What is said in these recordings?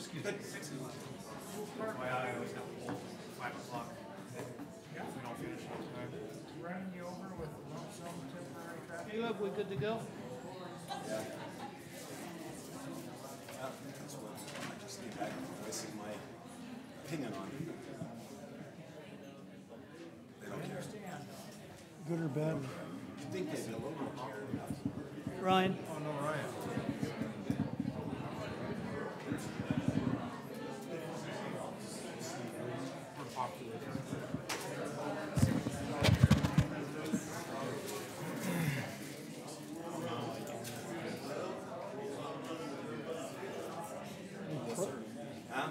excuse me, 6 and 11. I always have to hold 5 o'clock if we don't finish on time. Running you over with lump sum temporary traffic. Caleb, we good to go? Yeah. That's what I just need back voicing my opinion on it. They don't care. Good or bad? I think they a little more care enough. Ryan? Oh, no, Ryan. We're popular. Huh?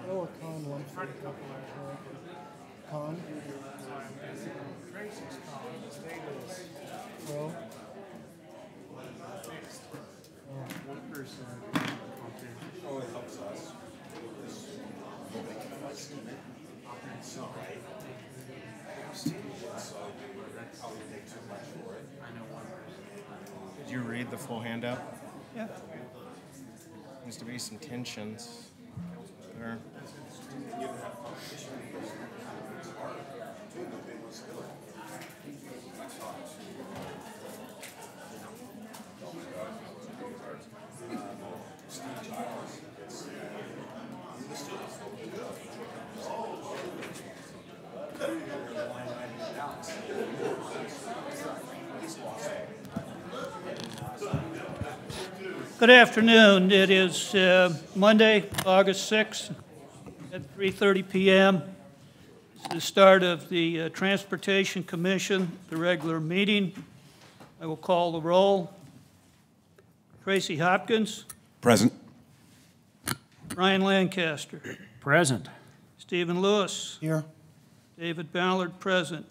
Pro or con one? Tried a couple of Con? So I'm guessing Tracy's calling this Davis. Pro? Fixed. one person. Oh, it helps us. Nobody can like steam it. It's not right. Steam it, so that's probably take too much for it. I know one person. Did you read the full handout? Yeah. Seems to be some tensions there. You don't have competition. It's hard. Nobody wants to do it. I talked to Steve Giles. Good afternoon. It is Monday, August 6th at 3:30 p.m. It's the start of the Transportation Commission, the regular meeting. I will call the roll. Tracy Hopkins, Present. Ryan Lancaster, Present. Stephen Lewis, Here. David Ballard, present.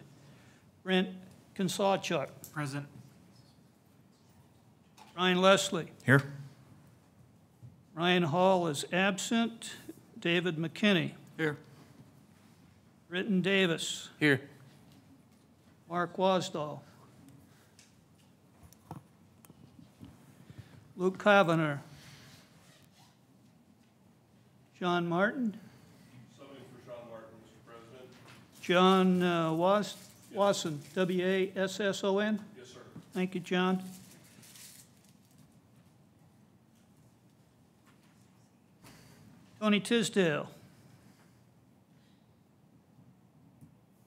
Brent Kinsawchuk, Present. Ryan Leslie. Here? Ryan Hall is absent. David McKinney. Here. Britton Davis. Here. Mark Wasdall. Luke Kavanagh. John Martin. Something for Sean Martin, Mr. President. John Wasson, W-A-S-S-O-N. Yes, sir. Thank you, John. Tony Tisdale.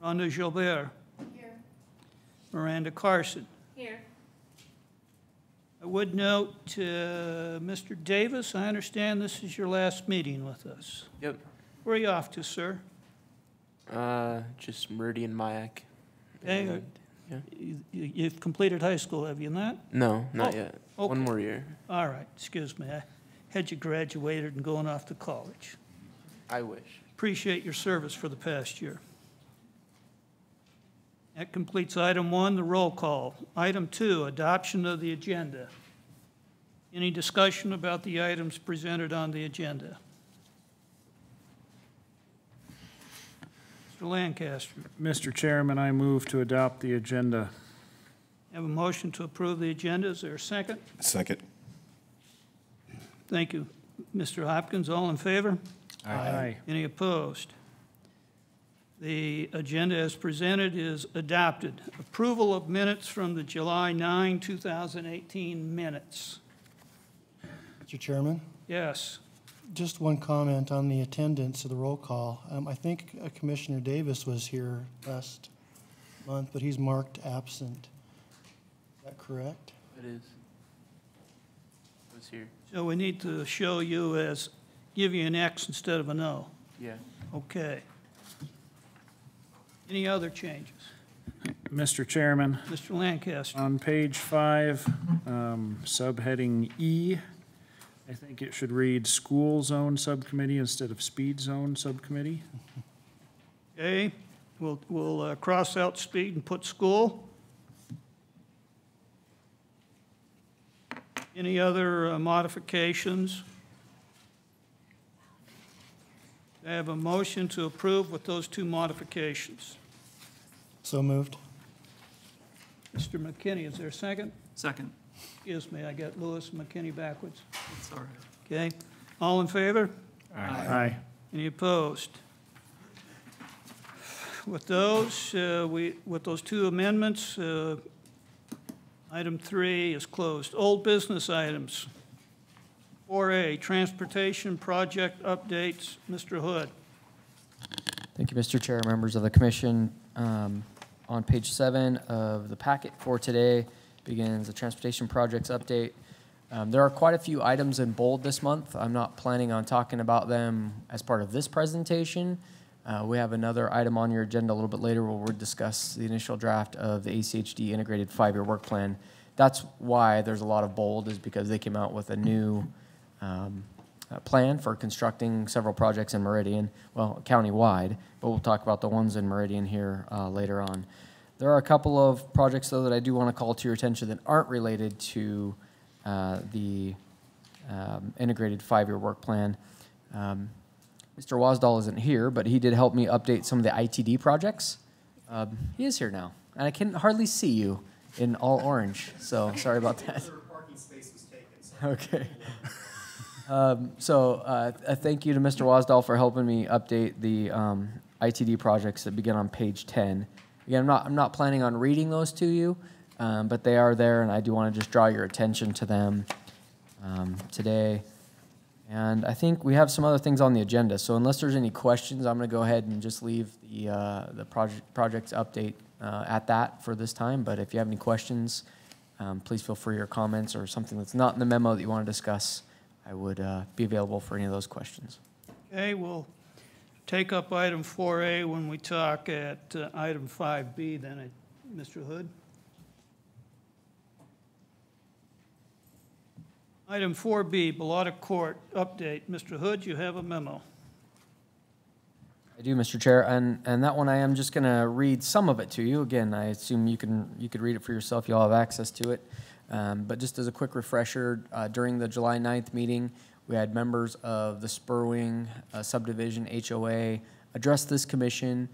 Rhonda Gilbert. Here. Miranda Carson. Here. I would note, Mr. Davis, I understand this is your last meeting with us. Yep. Where are you off to, sir? Just Meridian Mayak. Okay. And- yeah. You've completed high school, have you not? No, not Oh, yet. okay. One more year. All right, excuse me. I had you graduated and going off to college. I wish. Appreciate your service for the past year. That completes item 1, the roll call. Item 2, adoption of the agenda. Any discussion about the items presented on the agenda? Mr. Lancaster, Mr. Chairman, I move to adopt the agenda. have a motion to approve the agenda. Is there a second? Second. Thank you. Mr. Hopkins, all in favor? Aye. Any opposed? The agenda as presented is adopted. Approval of minutes from the July 9, 2018 minutes. Mr. Chairman, Yes. just one comment on the attendance of the roll call. I think Commissioner Davis was here last month, but he's marked absent. Is that correct? It is. I was here. So we need to show you as, give you an X instead of an O. Yeah. Okay. Any other changes? Mr. Chairman, Mr. Lancaster? on page 5, subheading E, I think it should read School Zone Subcommittee instead of Speed Zone Subcommittee. Okay, we'll cross out speed and put school. Any other modifications? I have a motion to approve with those 2 modifications. So moved. Mr. McKinney, is there a second? Second. Excuse me, I got Lewis and McKinney backwards. It's all right. Okay. All in favor? Aye. Any opposed? With those, with those two amendments, item 3 is closed. Old business items. 4A, transportation project updates. Mr. Hood. Thank you, Mr. Chair, members of the commission. On page 7 of the packet for today begins the transportation projects update. There are quite a few items in bold this month. I'm not planning on talking about them as part of this presentation. We have another item on your agenda a little bit later where we'll discuss the initial draft of the ACHD Integrated 5-Year Work Plan. That's why there's a lot of bold, is because they came out with a new plan for constructing several projects in Meridian, well, county-wide, but we'll talk about the ones in Meridian here later on. There are a couple of projects, though, that I do want to call to your attention that aren't related to the Integrated 5-Year Work Plan. Mr. Wasdal isn't here, but he did help me update some of the ITD projects. He is here now, and I can hardly see you in all orange, so sorry about that. Okay. Thank you to Mr. Wasdal for helping me update the ITD projects that begin on page 10. Again, I'm not planning on reading those to you, but they are there, and I do want to just draw your attention to them today. And I think we have some other things on the agenda, so unless there's any questions, I'm going to go ahead and just leave the projects update at that for this time. But if you have any questions, please feel free, your comments or something that's not in the memo that you want to discuss, I would be available for any of those questions. Okay, we'll take up item 4A when we talk at item 5B then. Mr. Hood? Item 4B, Bellata Court update. Mr. Hood, you have a memo. I do, Mr. Chair, and that one I am just going to read some of it to you. Again, I assume you could read it for yourself. You all have access to it. But just as a quick refresher, during the July 9th meeting, we had members of the Spurwing Subdivision HOA address this commission,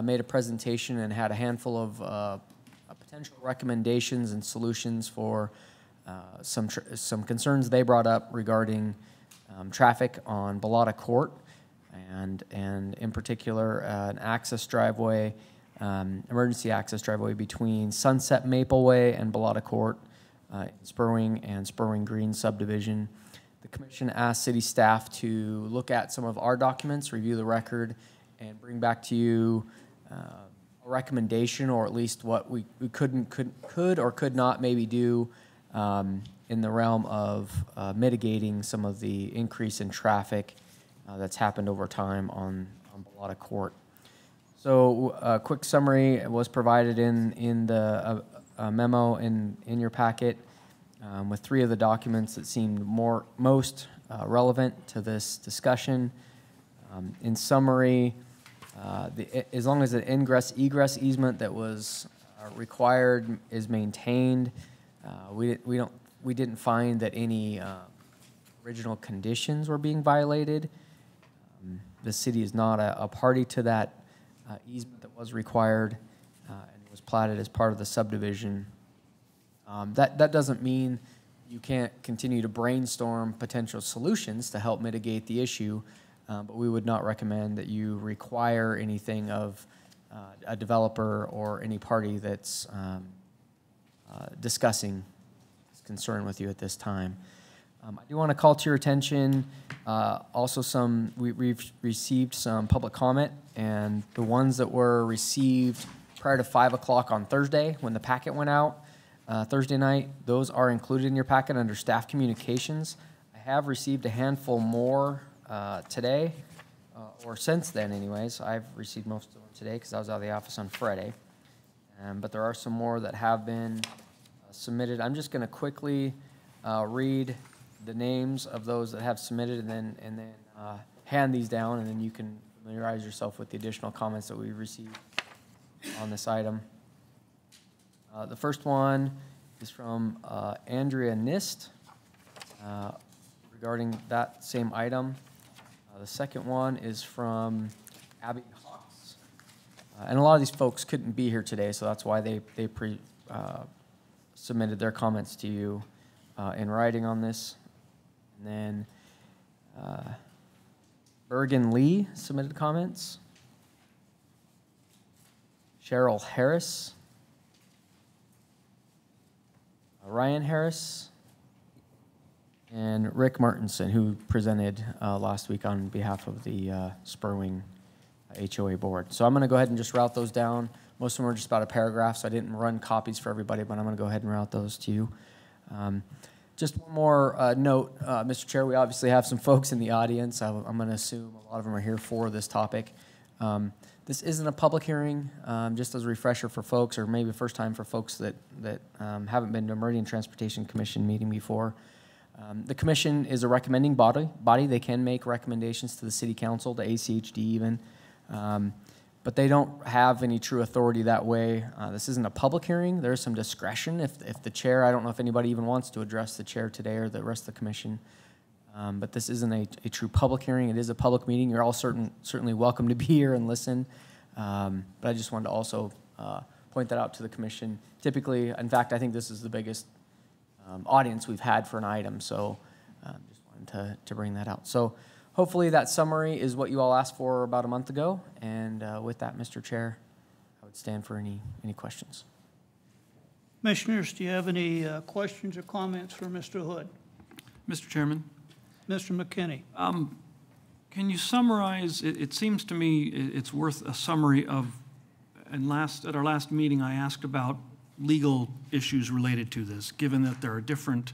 made a presentation, and had a handful of potential recommendations and solutions for some concerns they brought up regarding traffic on Bellata Court, and in particular an access driveway, emergency access driveway between Sunset Mapleway and Bellata Court, Spurwing and Spurwing Green subdivision. The commission asked city staff to look at some of our documents, review the record, and bring back to you a recommendation, or at least what we could or could not maybe do in the realm of mitigating some of the increase in traffic that's happened over time on Bellata Court. So a quick summary was provided in the memo in your packet with 3 of the documents that seemed most relevant to this discussion. In summary, as long as the ingress-egress easement that was required is maintained, we didn't find that any original conditions were being violated. The city is not a party to that easement that was required and was platted as part of the subdivision. That doesn't mean you can't continue to brainstorm potential solutions to help mitigate the issue, but we would not recommend that you require anything of a developer or any party that's discussing this concern with you at this time. I do want to call to your attention also we've received some public comment, and the ones that were received prior to 5 o'clock on Thursday when the packet went out Thursday night, those are included in your packet under staff communications. I have received a handful more today, or since then anyways. I've received most of them today because I was out of the office on Friday. But there are some more that have been submitted. I'm just going to quickly read the names of those that have submitted, and then hand these down, and then you can familiarize yourself with the additional comments that we received on this item. The first one is from Andrea Nist regarding that same item. The second one is from Abby Hawks. And a lot of these folks couldn't be here today, so that's why they submitted their comments to you in writing on this. And then Bergen Lee submitted comments. Cheryl Harris. Ryan Harris. And Rick Martinson, who presented last week on behalf of the Spurwing HOA board. So I'm going to go ahead and just route those down. Most of them are just about a paragraph, so I didn't run copies for everybody, but I'm going to go ahead and route those to you. Just one more note, Mr. Chair, we obviously have some folks in the audience. I'm going to assume a lot of them are here for this topic. This isn't a public hearing, just as a refresher for folks, or maybe first time for folks that haven't been to a Meridian Transportation Commission meeting before. The commission is a recommending body. They can make recommendations to the city council, to ACHD even, but they don't have any true authority that way. This isn't a public hearing. There's some discretion if the chair, I don't know if anybody even wants to address the chair today or the rest of the commission, but this isn't a true public hearing. It is a public meeting. You're all certainly welcome to be here and listen, but I just wanted to also point that out to the commission. Typically, in fact, I think this is the biggest audience we've had for an item, so just wanted to bring that out. So hopefully that summary is what you all asked for about a month ago, and with that, Mr. Chair, I would stand for any questions. Commissioners, do you have any questions or comments for Mr. Hood? Mr. Chairman, Mr. McKinney? can you summarize, it seems to me it's worth a summary of, at our last meeting I asked about legal issues related to this, given that there are different,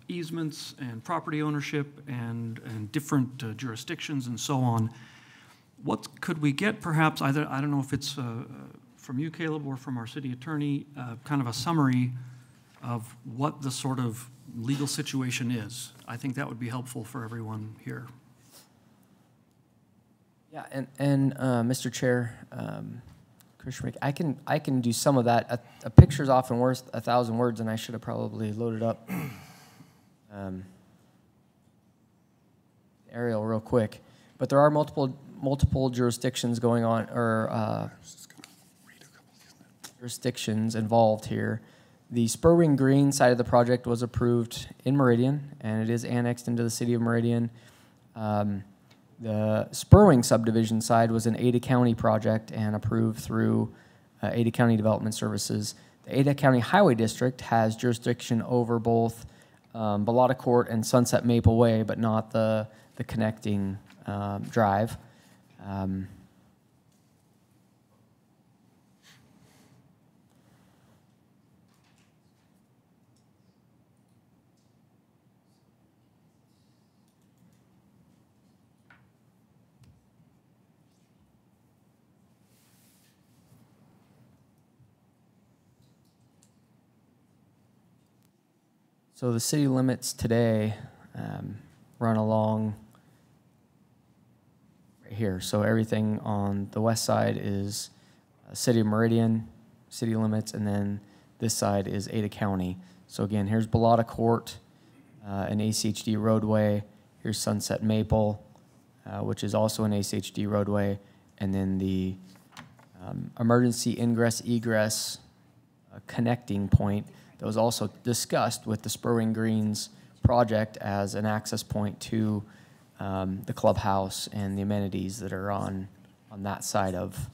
easements and property ownership and different jurisdictions and so on. What could we get perhaps, either, I don't know if it's from you, Caleb, or from our city attorney, kind of a summary of what the sort of legal situation is? I think that would be helpful for everyone here. Yeah, and Mr. Chair, Commissioner, I can do some of that. A picture's often worth 1,000 words, and I should have probably loaded up aerial real quick. But there are multiple jurisdictions going on, or jurisdictions involved here. The Spurwing Green side of the project was approved in Meridian, and it is annexed into the city of Meridian. The Spurwing subdivision side was an Ada County project and approved through Ada County Development Services. The Ada County Highway District has jurisdiction over both Bellata Court and Sunset Maple Way, but not the connecting drive. So the city limits today run along right here. So everything on the west side is city of Meridian, city limits, and then this side is Ada County. So again, here's Bellata Court, an ACHD roadway. Here's Sunset Maple, which is also an ACHD roadway, and then the emergency ingress-egress connecting point that was also discussed with the Spurwing Greens project as an access point to the clubhouse and the amenities that are on that side of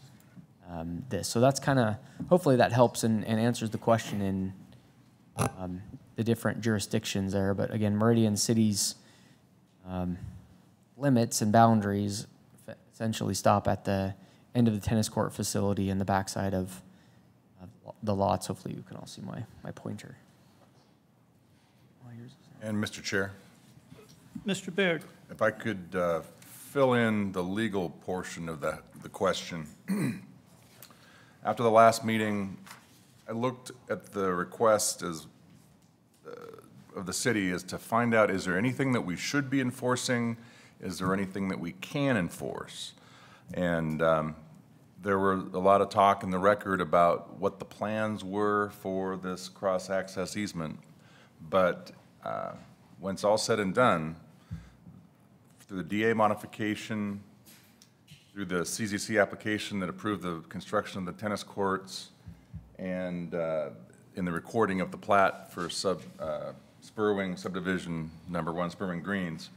this. So that's kind of, hopefully that helps and answers the question in the different jurisdictions there. But again, Meridian City's limits and boundaries essentially stop at the end of the tennis court facility and the backside of the lots. Hopefully you can all see my pointer. And Mr. Chair, Mr. Baird? if I could fill in the legal portion of the question. After the last meeting, I looked at the request of the city is to find out, is there anything that we should be enforcing? Is there anything that we can enforce? And there were a lot of talk in the record about what the plans were for this cross-access easement. But when it's all said and done, through the DA modification, through the CZC application that approved the construction of the tennis courts, and in the recording of the plat for Spurwing subdivision number 1, Spurwing Greens,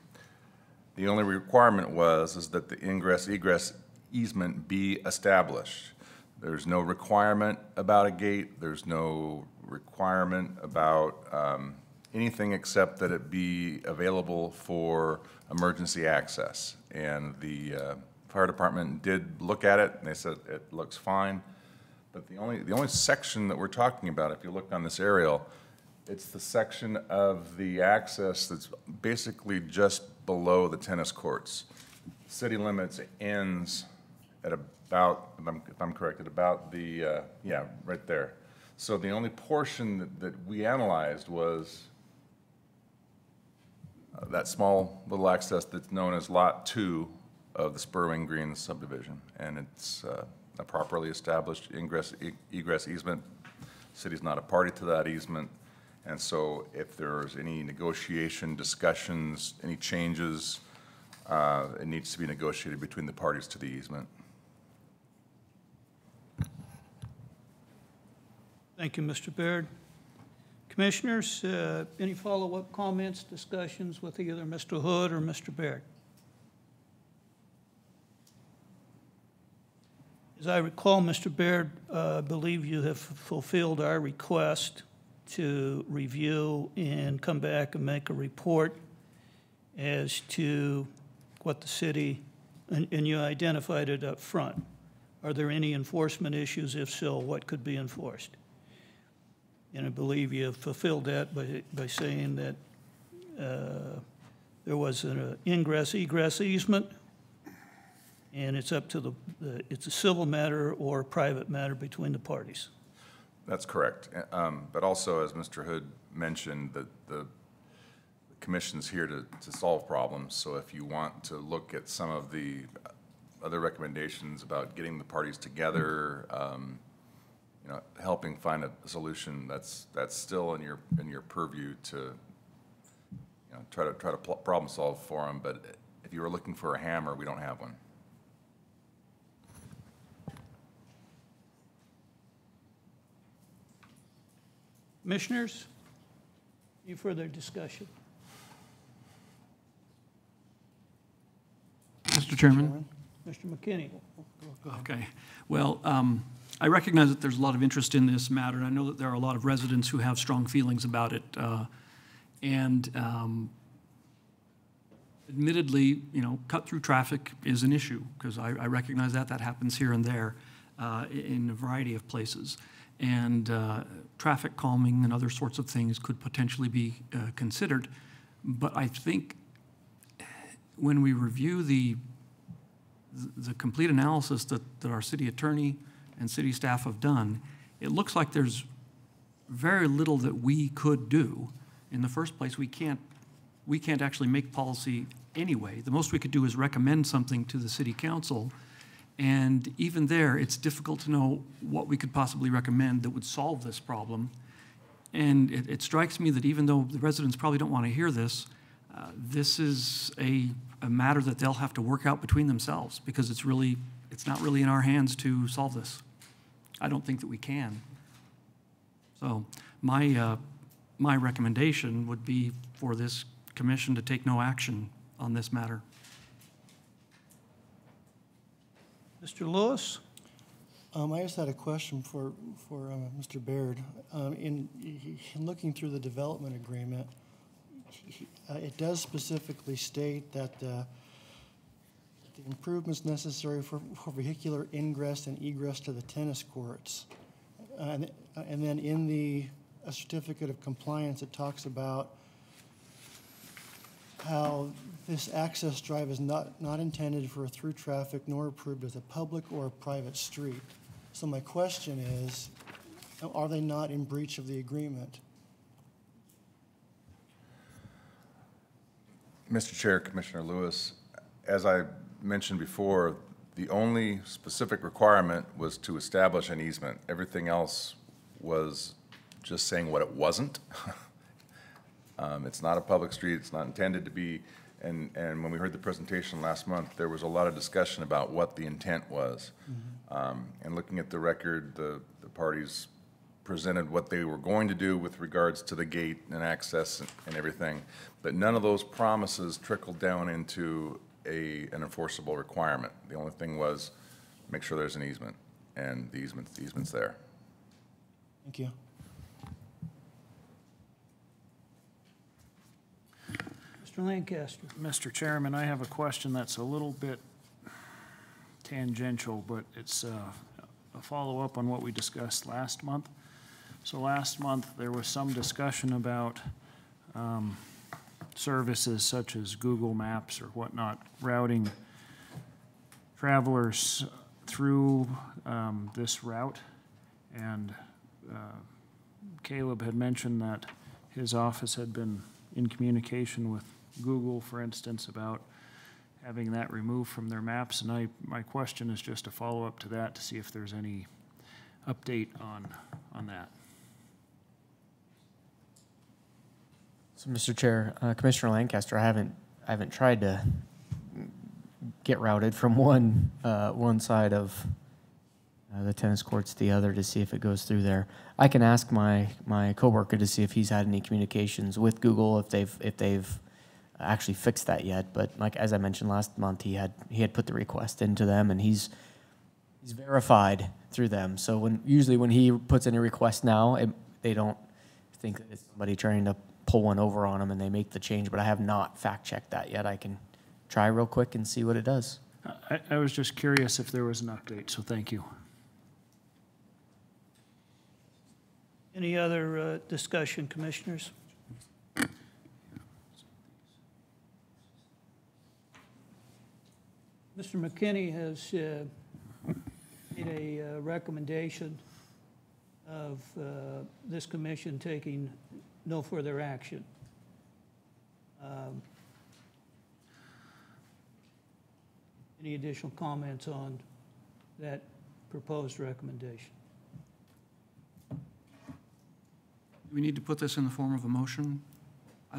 The only requirement is that the ingress egress easement be established. There's no requirement about a gate, there's no requirement about anything except that it be available for emergency access. And the fire department did look at it, and they said it looks fine. But the only section that we're talking about, if you look on this aerial, it's the section of the access that's basically just below the tennis courts. City limits ends at about, if I'm correct, at about the, yeah, right there. So the only portion that we analyzed was that small little access that's known as Lot 2 of the Spurwing Greens subdivision. And it's a properly established ingress egress easement. City's not a party to that easement. And so if there's any negotiation, discussions, any changes, it needs to be negotiated between the parties to the easement. Thank you, Mr. Baird. Commissioners, any follow-up comments, discussions with either Mr. Hood or Mr. Baird? As I recall, Mr. Baird, I believe you have fulfilled our request to review and come back and make a report as to what the city, and you identified it up front. Are there any enforcement issues? If so, what could be enforced? And I believe you have fulfilled that by saying that there was an ingress-egress easement, and it's up to it's a civil matter or a private matter between the parties. That's correct. But also, as Mr. Hood mentioned, the commission's here to solve problems. So if you want to look at some of the other recommendations about getting the parties together, you know, helping find a solution, that's still in your purview to, you know, try to problem solve for them. But if you were looking for a hammer, we don't have one. Commissioners, any further discussion? Mr. Chairman? Mr. McKinney? Okay. Well, I recognize that there's a lot of interest in this matter, and I know that there are a lot of residents who have strong feelings about it. Admittedly, you know, cut-through traffic is an issue, because I recognize that happens here and there in a variety of places. And traffic calming and other sorts of things could potentially be considered. But I think when we review the complete analysis that our city attorney and city staff have done, it looks like there's very little that we could do. In the first place, we can't actually make policy anyway. The most we could do is recommend something to the city council. And even there, it's difficult to know what we could possibly recommend that would solve this problem. And it strikes me that even though the residents probably don't want to hear this, this is a matter that they'll have to work out between themselves, because it's not really in our hands to solve this. I don't think that we can. So my recommendation would be for this commission to take no action on this matter. Mr. Lewis? I just had a question for Mr. Baird. In looking through the development agreement, it does specifically state that the improvements necessary for vehicular ingress and egress to the tennis courts. And then in the certificate of compliance, it talks about how this access drive is not intended for through traffic nor approved as a public or a private street. So my question is, are they not in breach of the agreement? Mr. Chair, Commissioner Lewis, as I mentioned before, the only specific requirement was to establish an easement. Everything else was just saying what it wasn't. It's not a public street, it's not intended to be, and when we heard the presentation last month, there was a lot of discussion about what the intent was. And looking at the record, the parties presented what they were going to do with regards to the gate and access and everything, but none of those promises trickled down into an enforceable requirement. The only thing was, make sure there's an easement, and the easement's there. Thank you. Mr. Lancaster. Mr. Chairman, I have a question that's a little bit tangential, but it's a follow-up on what we discussed last month. So last month, there was some discussion about services such as Google Maps or whatnot, routing travelers through this route. And Caleb had mentioned that his office had been in communication with Google, for instance, about having that removed from their maps. And my question is just a follow-up to that to see if there's any update on that. So, Mr. Chair, Commissioner Lancaster, I haven't tried to get routed from one side of the tennis courts to the other to see if it goes through there. I can ask my coworker to see if he's had any communications with Google, if they've actually fixed that yet. But like as I mentioned last month, he had put the request into them, and he's verified through them. So usually when he puts in a request now, they don't think that it's somebody trying to pull one over on them, and they make the change. But I have not fact-checked that yet. I can try real quick and see what it does. I was just curious if there was an update, so thank you. Any other discussion, commissioners? Mr. McKinney has made a recommendation of this commission taking no further action. Any additional comments on that proposed recommendation? We need to put this in the form of a motion? I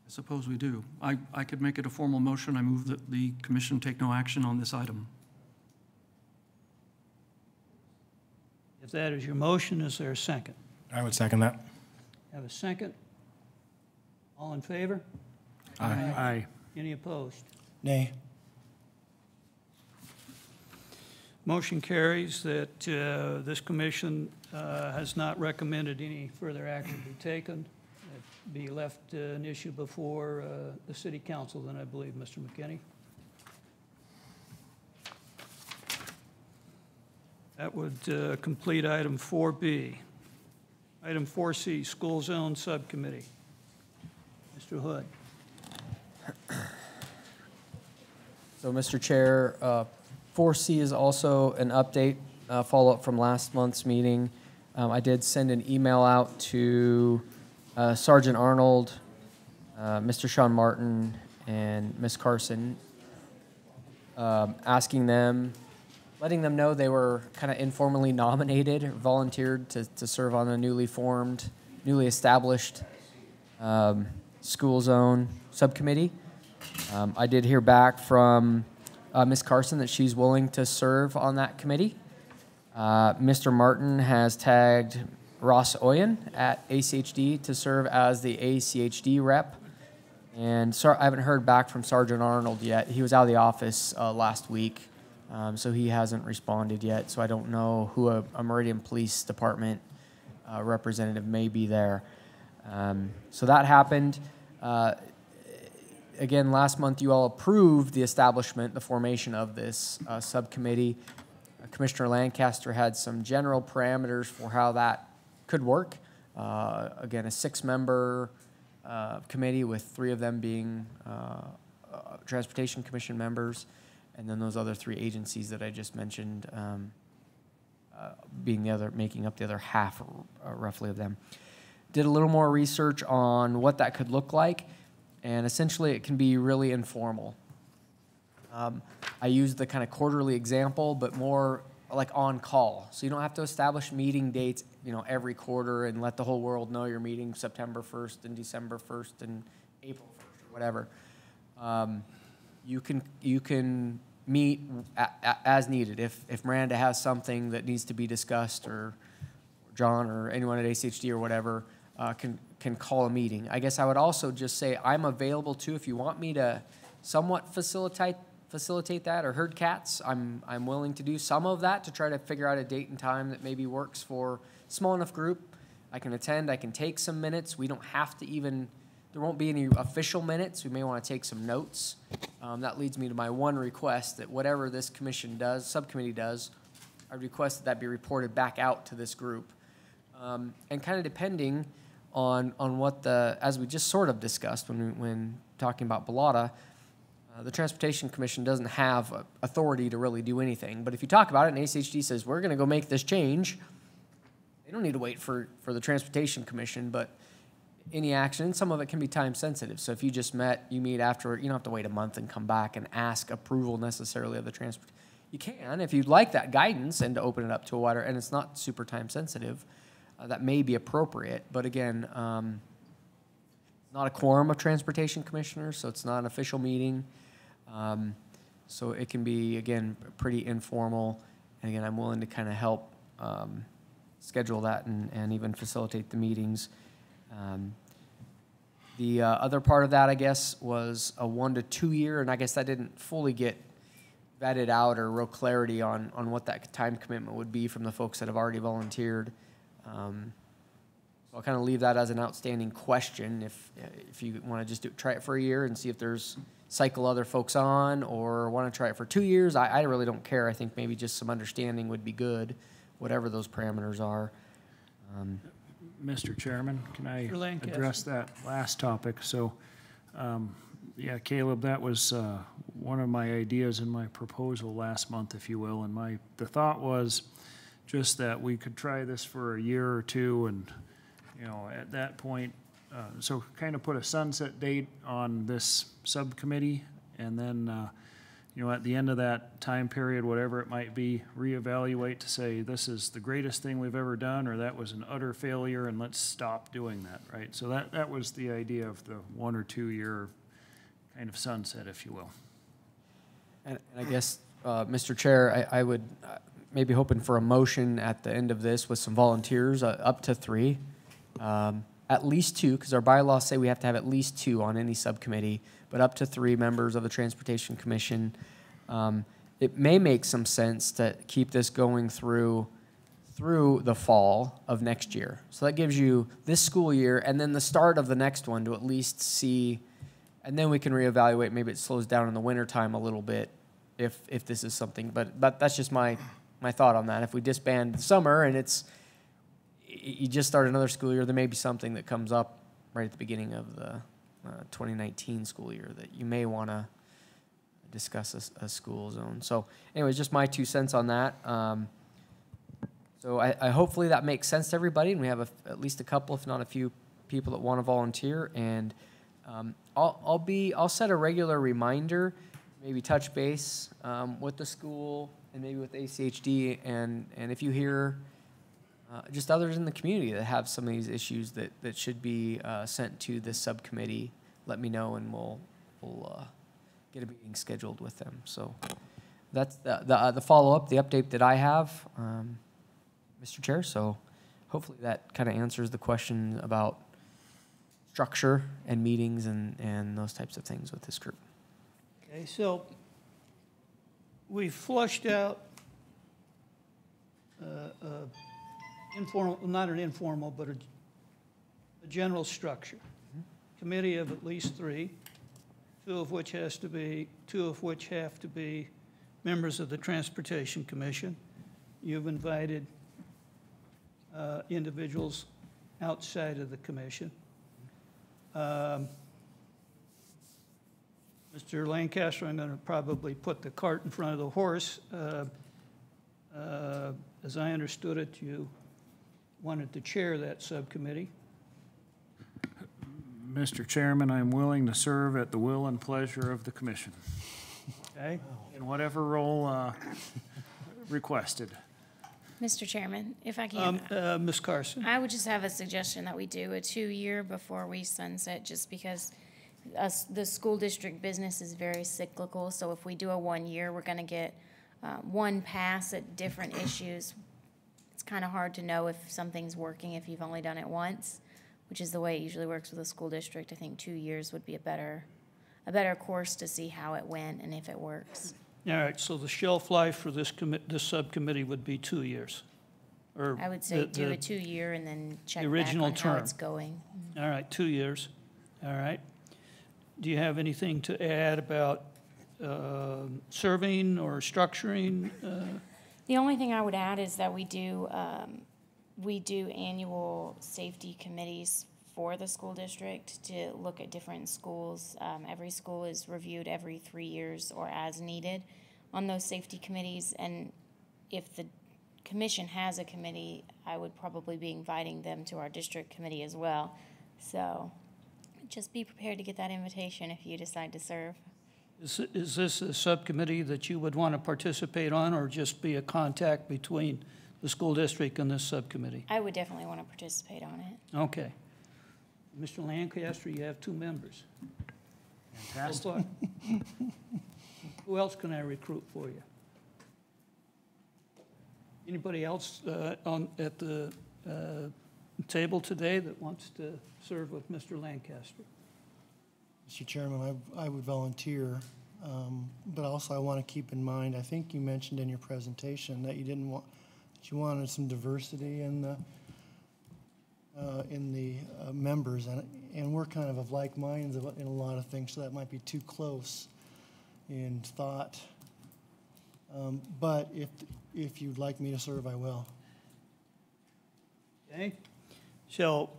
suppose we do. I could make it a formal motion. I move that the commission take no action on this item. If that is your motion, is there a second? I would second that. Have a second? All in favor? Aye. Any opposed? Nay. Motion carries that this commission has not recommended any further action be taken. It be left an issue before the city council, then I believe, Mr. McKinney. That would complete item 4B. Item 4C, School Zone Subcommittee. Mr. Hood. So, Mr. Chair, 4C is also an update, follow-up from last month's meeting. I did send an email out to Sergeant Arnold, Mr. Sean Martin, and Ms. Carson, asking them, letting them know they were kind of informally nominated, or volunteered to serve on a newly established school zone subcommittee. I did hear back from Ms. Carson that she's willing to serve on that committee. Mr. Martin has tagged Ross Oyen at ACHD to serve as the ACHD rep. And I haven't heard back from Sergeant Arnold yet. He was out of the office last week, so he hasn't responded yet. So I don't know who a Meridian Police Department representative may be there. So that happened. Again, last month you all approved the formation of this subcommittee. Commissioner Lancaster had some general parameters for how that could work. Again, a 6-member committee with 3 of them being Transportation Commission members, and then those other 3 agencies that I just mentioned making up the other half, roughly, of them. Did a little more research on what that could look like. And essentially, it can be really informal. I used the kind of quarterly example, but more like on call. So you don't have to establish meeting dates, every quarter and let the whole world know you're meeting September 1st and December 1st and April 1st or whatever. You can meet as needed. If Miranda has something that needs to be discussed, or John or anyone at ACHD or whatever, can call a meeting. I guess I would also just say I'm available too if you want me to somewhat facilitate that, or herd cats. I'm willing to do some of that to try to figure out a date and time that maybe works for a small enough group. I can attend, I can take some minutes. We don't have to even, there won't be any official minutes. We may want to take some notes. That leads me to my one request, that whatever this commission does, subcommittee does, I request that be reported back out to this group. And kind of depending on what as we just sort of discussed when talking about Balata, the Transportation Commission doesn't have authority to really do anything. But if you talk about it and ACHD says, we're going to go make this change, they don't need to wait for the Transportation Commission, but any action, some of it can be time sensitive. So if you just you meet after, you don't have to wait a month and come back and ask approval necessarily of the transport. You can, if you'd like that guidance and to open it up to a wider, and it's not super time sensitive, that may be appropriate. But again, not a quorum of Transportation Commissioners, so it's not an official meeting. So it can be, again, pretty informal. And again, I'm willing to kind of help schedule that and even facilitate the meetings. The other part of that, I guess, was a 1 to 2 year, and I guess that didn't fully get vetted out or real clarity on what that time commitment would be from the folks that have already volunteered. So I'll kind of leave that as an outstanding question. If you want to just try it for a year and see if there's cycle other folks on, or want to try it for 2 years, I really don't care. I think maybe just some understanding would be good, whatever those parameters are. Mr. Chairman, can I Mr. Lancaster. address that last topic? So, yeah, Caleb, that was one of my ideas in my proposal last month, if you will. And the thought was just that we could try this for a year or two, and at that point, so kind of put a sunset date on this subcommittee, and then at the end of that time period, whatever it might be, reevaluate to say this is the greatest thing we've ever done, or that was an utter failure, and let's stop doing that, right? So that was the idea of the 1 or 2 year kind of sunset, if you will. And I guess, Mr. Chair, I would maybe hoping for a motion at the end of this with some volunteers, up to 3. At least 2, because our bylaws say we have to have at least 2 on any subcommittee, but up to 3 members of the Transportation Commission. It may make some sense to keep this going through the fall of next year. So that gives you this school year and then the start of the next one to at least see, and then we can reevaluate. Maybe it slows down in the wintertime a little bit if this is something, but that's just my thought on that. If we disband the summer and you just start another school year, there may be something that comes up right at the beginning of the 2019 school year that you may want to discuss a school zone. So anyways, just my 2 cents on that. So I hopefully that makes sense to everybody, and we have at least a couple, if not a few, people that want to volunteer. And I'll set a regular reminder, maybe touch base with the school and maybe with ACHD, and if you hear just others in the community that have some of these issues that should be sent to this subcommittee, let me know, and we'll get a meeting scheduled with them. So that's the follow-up, the update that I have, Mr. Chair. So hopefully that kind of answers the question about structure and meetings and those types of things with this group. Okay, so we flushed out informal, not an informal, but a general structure. Committee of at least 3, 2 of which have to be members of the Transportation Commission. You've invited individuals outside of the commission. Mr. Lancaster, I'm going to probably put the cart in front of the horse. As I understood it, you wanted to chair that subcommittee. Mr. Chairman, I'm willing to serve at the will and pleasure of the commission. Okay. In whatever role requested. Mr. Chairman, if I can. Ms. Carson. I would just have a suggestion that we do a 2 year before we sunset, just because the school district business is very cyclical, so if we do a 1 year, we're gonna get one pass at different issues. It's kind of hard to know if something's working if you've only done it once, which is the way it usually works with a school district. I think 2 years would be a better course to see how it went and if it works. All right, so the shelf life for this subcommittee would be 2 years? Or I would say do a 2 year and then check back original on how term. it's going. All right, 2 years. All right. Do you have anything to add about serving or structuring? The only thing I would add is that we do annual safety committees for the school district to look at different schools. Every school is reviewed every 3 years or as needed on those safety committees. And if the commission has a committee, I would probably be inviting them to our district committee as well. So just be prepared to get that invitation if you decide to serve. Is this a subcommittee that you would want to participate on, or just be a contact between the school district and this subcommittee? I would definitely want to participate on it. Okay. Mr. Lancaster, you have 2 members. Fantastic. Who else can I recruit for you? Anybody else at the table today that wants to serve with Mr. Lancaster? Mr. Chairman, I would volunteer, but also I want to keep in mind, I think you mentioned in your presentation that you wanted some diversity in the members, and we're kind of like minds in a lot of things, so that might be too close in thought. But if you'd like me to serve, I will. Okay. So,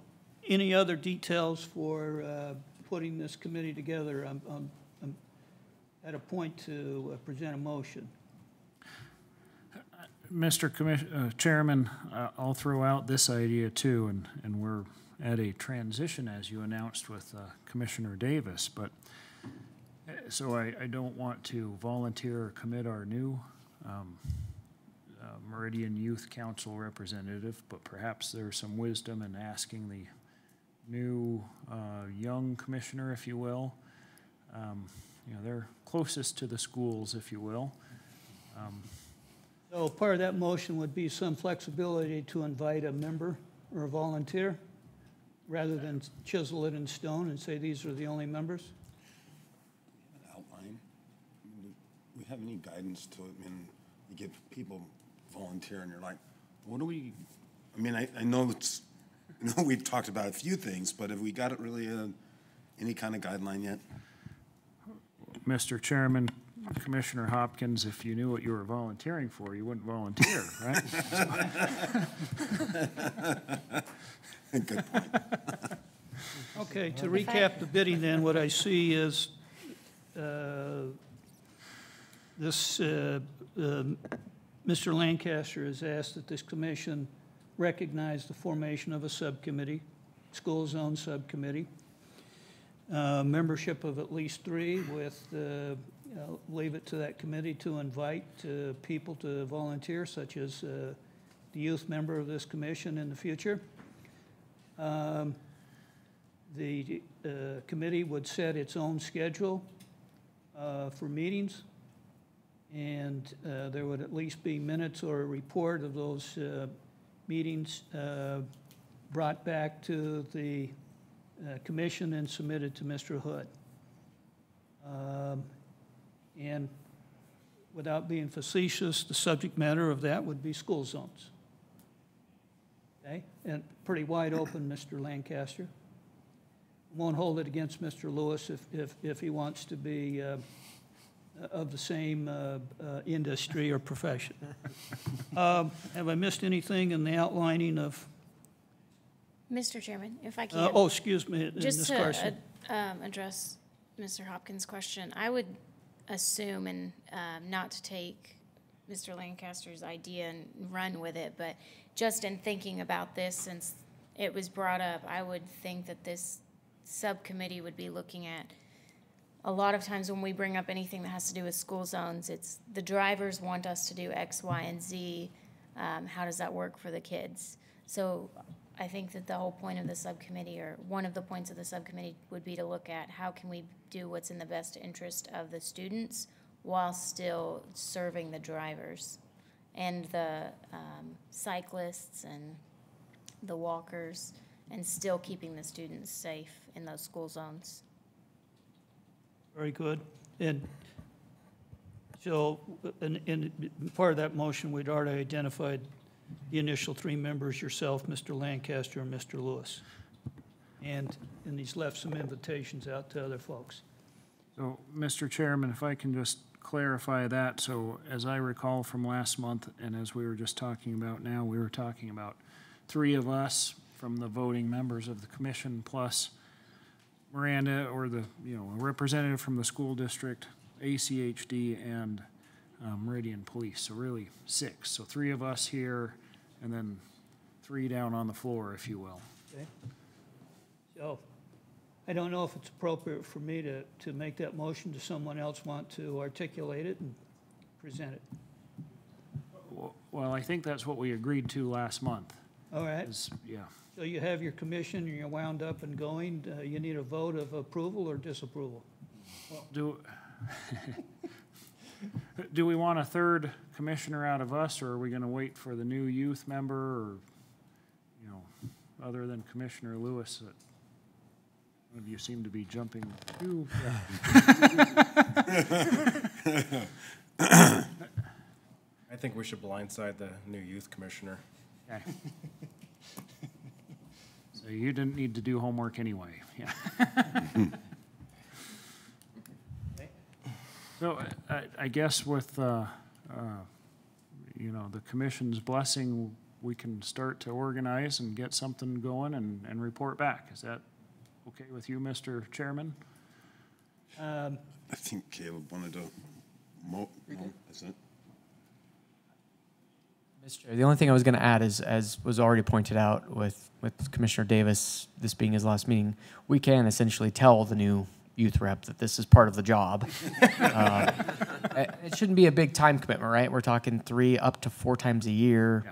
any other details for putting this committee together? I'm at a point to present a motion. Mr. Chairman, I'll throw out this idea too, and we're at a transition, as you announced with Commissioner Davis, but so I don't want to volunteer or commit our new Meridian Youth Council representative, but perhaps there's some wisdom in asking the new young commissioner, if you will. They're closest to the schools, if you will. So part of that motion would be some flexibility to invite a member or a volunteer, rather than chisel it in stone and say these are the only members? An outline. Do we have any guidance to it? I mean, you get people volunteer and you're like, what do we, I mean, I know we've talked about a few things, but have we got it really any kind of guideline yet? Mr. Chairman, Commissioner Hopkins, if you knew what you were volunteering for, you wouldn't volunteer, right? Good point. Okay, to recap the bidding then, what I see is Mr. Lancaster has asked that this commission recognize the formation of a subcommittee, school zone subcommittee, membership of at least 3 with, leave it to that committee to invite people to volunteer, such as the youth member of this commission in the future. The committee would set its own schedule for meetings, and there would at least be minutes or a report of those meetings brought back to the commission and submitted to Mr. Hood. And without being facetious, the subject matter of that would be school zones. Okay, and pretty wide open, Mr. Lancaster. Won't hold it against Mr. Lewis if he wants to be of the same industry or profession. Have I missed anything in the outlining of? Mr. Chairman, if I can. Oh, excuse me, Just Ms. to Carson. address Mr. Hopkins' question, I would assume, and not to take Mr. Lancaster's idea and run with it, but just in thinking about this, since it was brought up, I would think that this subcommittee would be looking at, a lot of times when we bring up anything that has to do with school zones, it's the drivers want us to do X, Y, and Z. How does that work for the kids? So I think that the whole point of the subcommittee, or one of the points of the subcommittee, would be to look at how can we do what's in the best interest of the students while still serving the drivers and the cyclists and the walkers, and still keeping the students safe in those school zones. Very good. And so, in part of that motion, we'd already identified the initial three members, yourself, Mr. Lancaster, and Mr. Lewis. And he's left some invitations out to other folks. So, Mr. Chairman, if I can just clarify that, so as I recall from last month, and as we were just talking about now, we were talking about three of us from the voting members of the commission, plus Miranda, or the, a representative from the school district, ACHD, and Meridian Police, so really 6. So 3 of us here, and then 3 down on the floor, if you will. Okay. So, I don't know if it's appropriate for me to make that motion. Does someone else want to articulate it and present it? Well, I think that's what we agreed to last month. All right. Yeah. So you have your commission, and you're wound up and going. You need a vote of approval or disapproval? Do we want a third commissioner out of us, or are we going to wait for the new youth member, or, other than Commissioner Lewis? One of you seem to be jumping too. I think we should blindside the new youth commissioner. Okay. So you didn't need to do homework anyway, yeah. So I guess with, the commission's blessing, we can start to organize and get something going and report back. Is that okay with you, Mr. Chairman? I think Caleb wanted to is it? Mr. Chair, the only thing I was going to add is, as was already pointed out with Commissioner Davis, this being his last meeting, we can essentially tell the new youth rep that this is part of the job. It shouldn't be a big time commitment, right? We're talking 3 up to 4 times a year,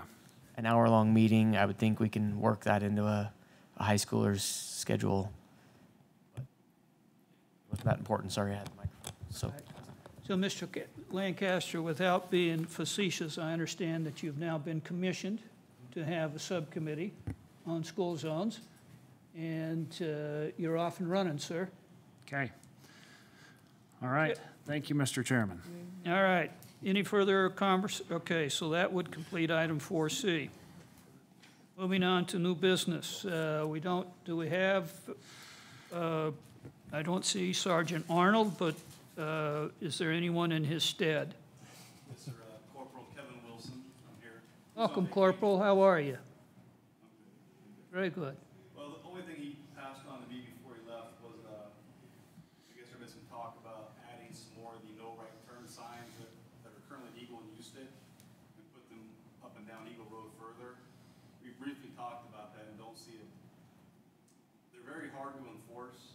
an hour-long meeting. I would think we can work that into a high schooler's schedule. But it wasn't that important. Sorry, I had the microphone. So, Mr. Lancaster, without being facetious, I understand that you've now been commissioned to have a subcommittee on school zones, and you're off and running, sir. Okay. All right. Thank you, Mr. Chairman. All right. Any further conversation? Okay, so that would complete item 4C. Moving on to new business. Do we have, I don't see Sergeant Arnold, but is there anyone in his stead? Yes, sir. Corporal Kevin Wilson, I'm here. Welcome, Corporal. How are you? Very good. Well, the only thing he passed on to me before he left was, I guess there was some talk about adding some more of the no right turn signs that are currently legal in Houston and put them up and down Eagle Road further. We briefly talked about that and don't see it. They're very hard to enforce,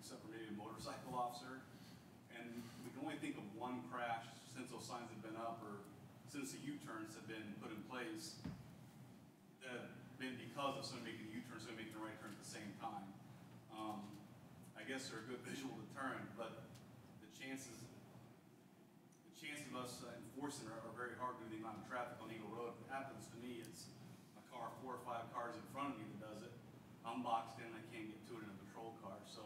except for maybe a motorcycle officer. And we can only think of one crash since those signs have been up, or since the U-turns have been put in place, that have been because of someone making a U-turn, someone making the right turn at the same time. I guess they're a good visual deterrent, but the chances of us enforcing are very hard due to the amount of traffic on Eagle Road. If it happens to me, it's a car 4 or 5 cars in front of me that does it. I'm boxed in, I can't get to it in a patrol car. So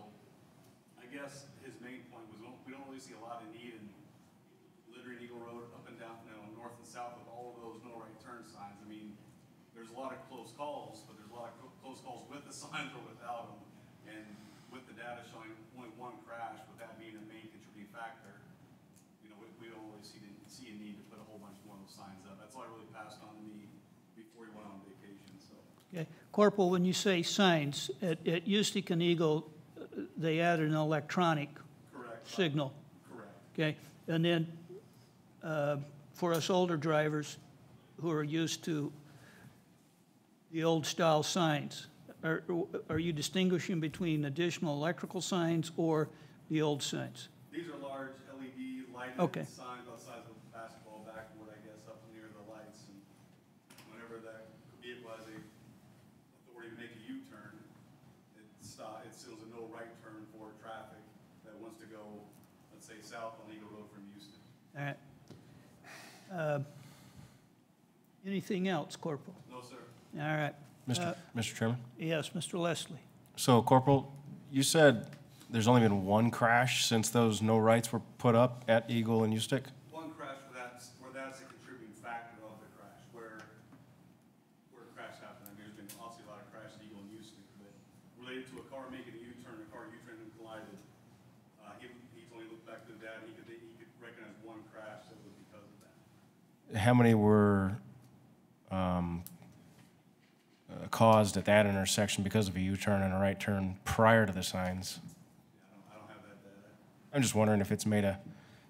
I guess his main point was we don't really see a lot of need in littering Eagle Road up and down, north and south with all of those no right turn signs. I mean, there's a lot of close calls, but there's a lot of close calls with the signs or without them. And with the data showing only one crash, with that being a main contributing factor, we don't really see a need to put a whole bunch more of those signs up. That's all he really passed on to me before he went on vacation. So. Okay. Corporal, when you say signs, at Ustick and Eagle, they added an electronic signal. Correct. Okay. And then for us older drivers who are used to the old style signs, are you distinguishing between additional electrical signs or the old signs? These are large LED lighted signs on the size of a basketball backboard, I guess, up near the lights. And whenever that vehicle has a right turn for traffic that wants to go, let's say, south on Eagle Road from Houston. All right. Anything else, Corporal? No, sir. All right. Mr. Chairman? Yes, Mr. Leslie. So Corporal, you said there's only been one crash since those no rights were put up at Eagle and Ustick? One crash where that's a contributing factor of the crash, where a crash happened. I mean, there's been obviously a lot of crashes at Eagle and Houston, but related to a car making a U-turn, a car U-turned and collided. He's only looked back to the data, he could recognize one crash that was because of that. How many were caused at that intersection because of a U-turn and a right turn prior to the signs? I don't have that data. I'm just wondering if it's made a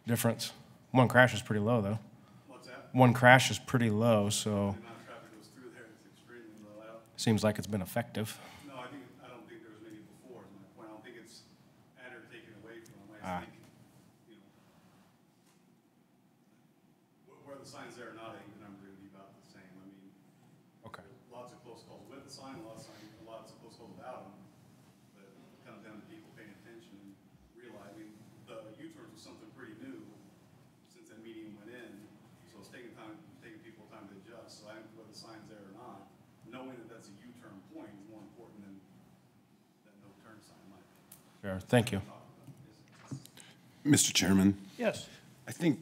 difference. One crash is pretty low, though. What's that? One crash is pretty low, so The amount of traffic goes through there is extremely low. seems like it's been effective. No, I don't think there was many before, is my point. I don't think it's added or taken away from them. Ah. I think, where the sign's there or not, I think the number would be about the same. I mean, Okay. lots of close calls with the sign, lots of close calls without them. But it comes down to people paying attention and realizing the U-turns was something pretty new since that median went in. So it's taking people time to adjust. So I think whether the sign's there or not, knowing that that's a U-turn point is more important than that no turn sign might be. Sure. Thank you. Mr. Chairman, Yes. I think,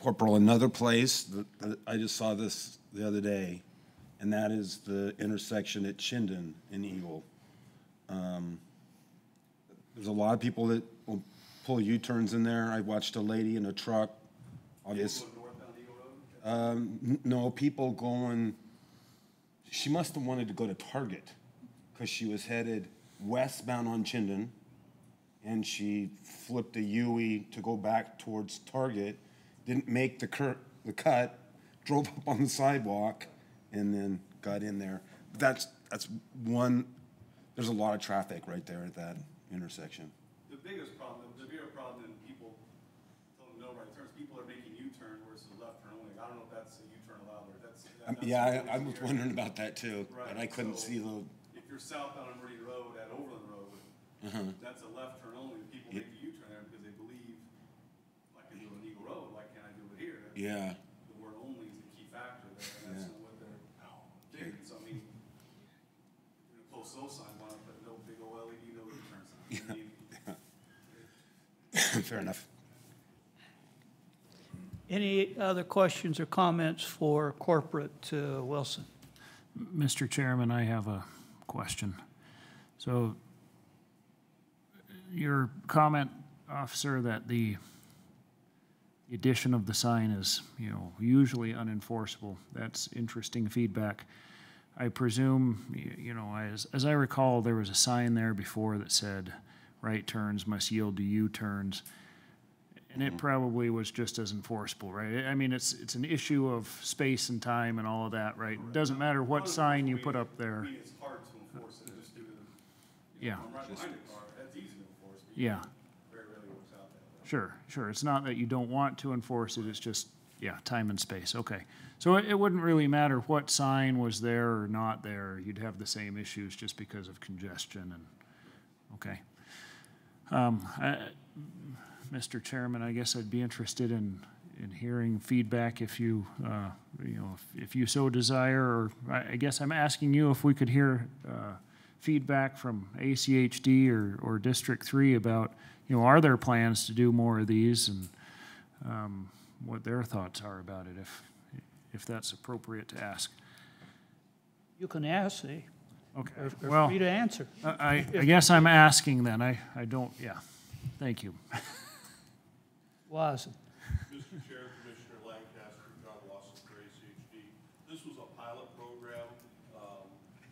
Corporal, another place that I just saw this the other day, and that is the intersection at Chinden in Eagle. There's a lot of people that will pull U-turns in there. I watched a lady in a truck, obviously. Northbound Eagle Road? No, people going, she must have wanted to go to Target because she was headed westbound on Chinden, and she flipped a U-turn to go back towards Target, didn't make the cut, drove up on the sidewalk, and then got in there. That's one, there's a lot of traffic right there at that intersection. The bigger problem than people telling no right turns, people are making U-turn versus left turn only. I don't know if that's a U-turn allowed or that's. Yeah, I was wondering about that too, but Right, I couldn't so see the, If you're southbound on Meridian Road at Overland Road, that's a left turn only. People make the U-turn there because they believe, like I do on Eagle Road, why can't I do it here? yeah. The word only is the key factor there, and that's what they're thinking. So I mean, you know, post those signs, why not put no big old LED, no U-turn sign? I mean, Fair enough. Any other questions or comments for Corporate Wilson? Mr. Chairman, I have a question. So your comment, officer, that the addition of the sign is, usually unenforceable, that's interesting feedback. I presume, as I recall, there was a sign there before that said right turns must yield to U-turns. And it probably was just as enforceable, right? I mean, it's an issue of space and time and all of that, right? It doesn't matter what sign you put up there. I mean, it's hard to enforce it just due to, Yeah. I'm right behind the car, that's easy to enforce, but Yeah, very rarely works out that way. sure. It's not that you don't want to enforce it, it's just, time and space, okay. So it wouldn't really matter what sign was there or not there, you'd have the same issues just because of congestion and, okay. Mr. Chairman, I guess I'd be interested in hearing feedback if you, if you so desire, or I guess I'm asking you if we could hear feedback from ACHD or District 3 about, are there plans to do more of these, and what their thoughts are about it, if that's appropriate to ask. You can ask, Okay, or well, free to answer. I guess I'm asking then. I don't, thank you. Wasn't. Mr. Chair, Commissioner Lancaster, John Lawson for ACHD. This was a pilot program,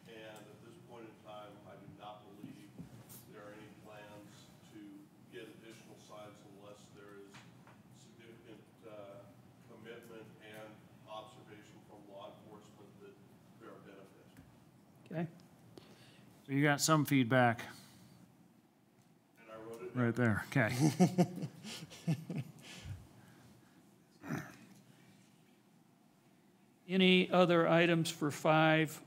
and at this point in time, I do not believe there are any plans to get additional signs unless there is significant commitment and observation from law enforcement that there are benefits. Okay. So you got some feedback And I wrote it right there, okay. Any other items for 5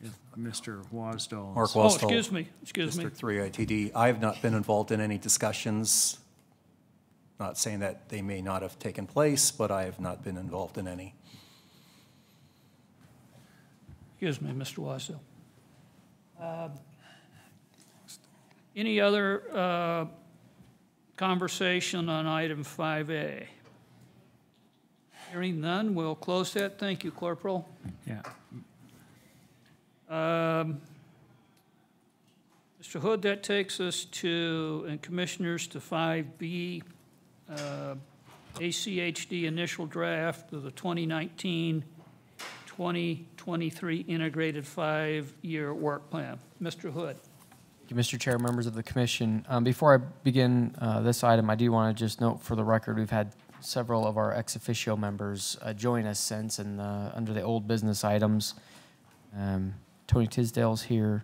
if Mr. Wasdall. Mark Oh, Wasdall. excuse me. District 3 ITD. I have not been involved in any discussions. Not saying that they may not have taken place, but I have not been involved in any. Excuse me, Mr. Wasso. Any other conversation on item 5A? Hearing none, we'll close that. Thank you, Corporal. Yeah. Mr. Hood, that takes us to, and Commissioners, to 5B, ACHD initial draft of the 2019-2023 integrated 5-year work plan. Mr. Hood. Thank you, Mr. Chair, members of the commission. Before I begin this item, I do want to just note for the record, we've had several of our ex officio members join us since, and under the old business items. Tony Tisdale's here,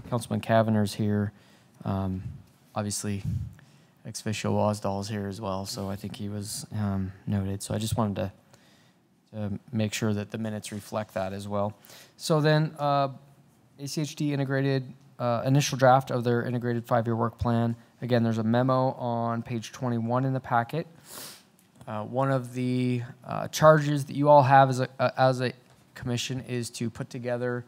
Councilman Kavanaugh's here, obviously ex officio Wasdall's here as well, so I think he was noted. So I just wanted to make sure that the minutes reflect that as well. So then ACHD integrated initial draft of their integrated 5-year work plan. Again, there's a memo on page 21 in the packet. One of the charges that you all have as a commission is to put together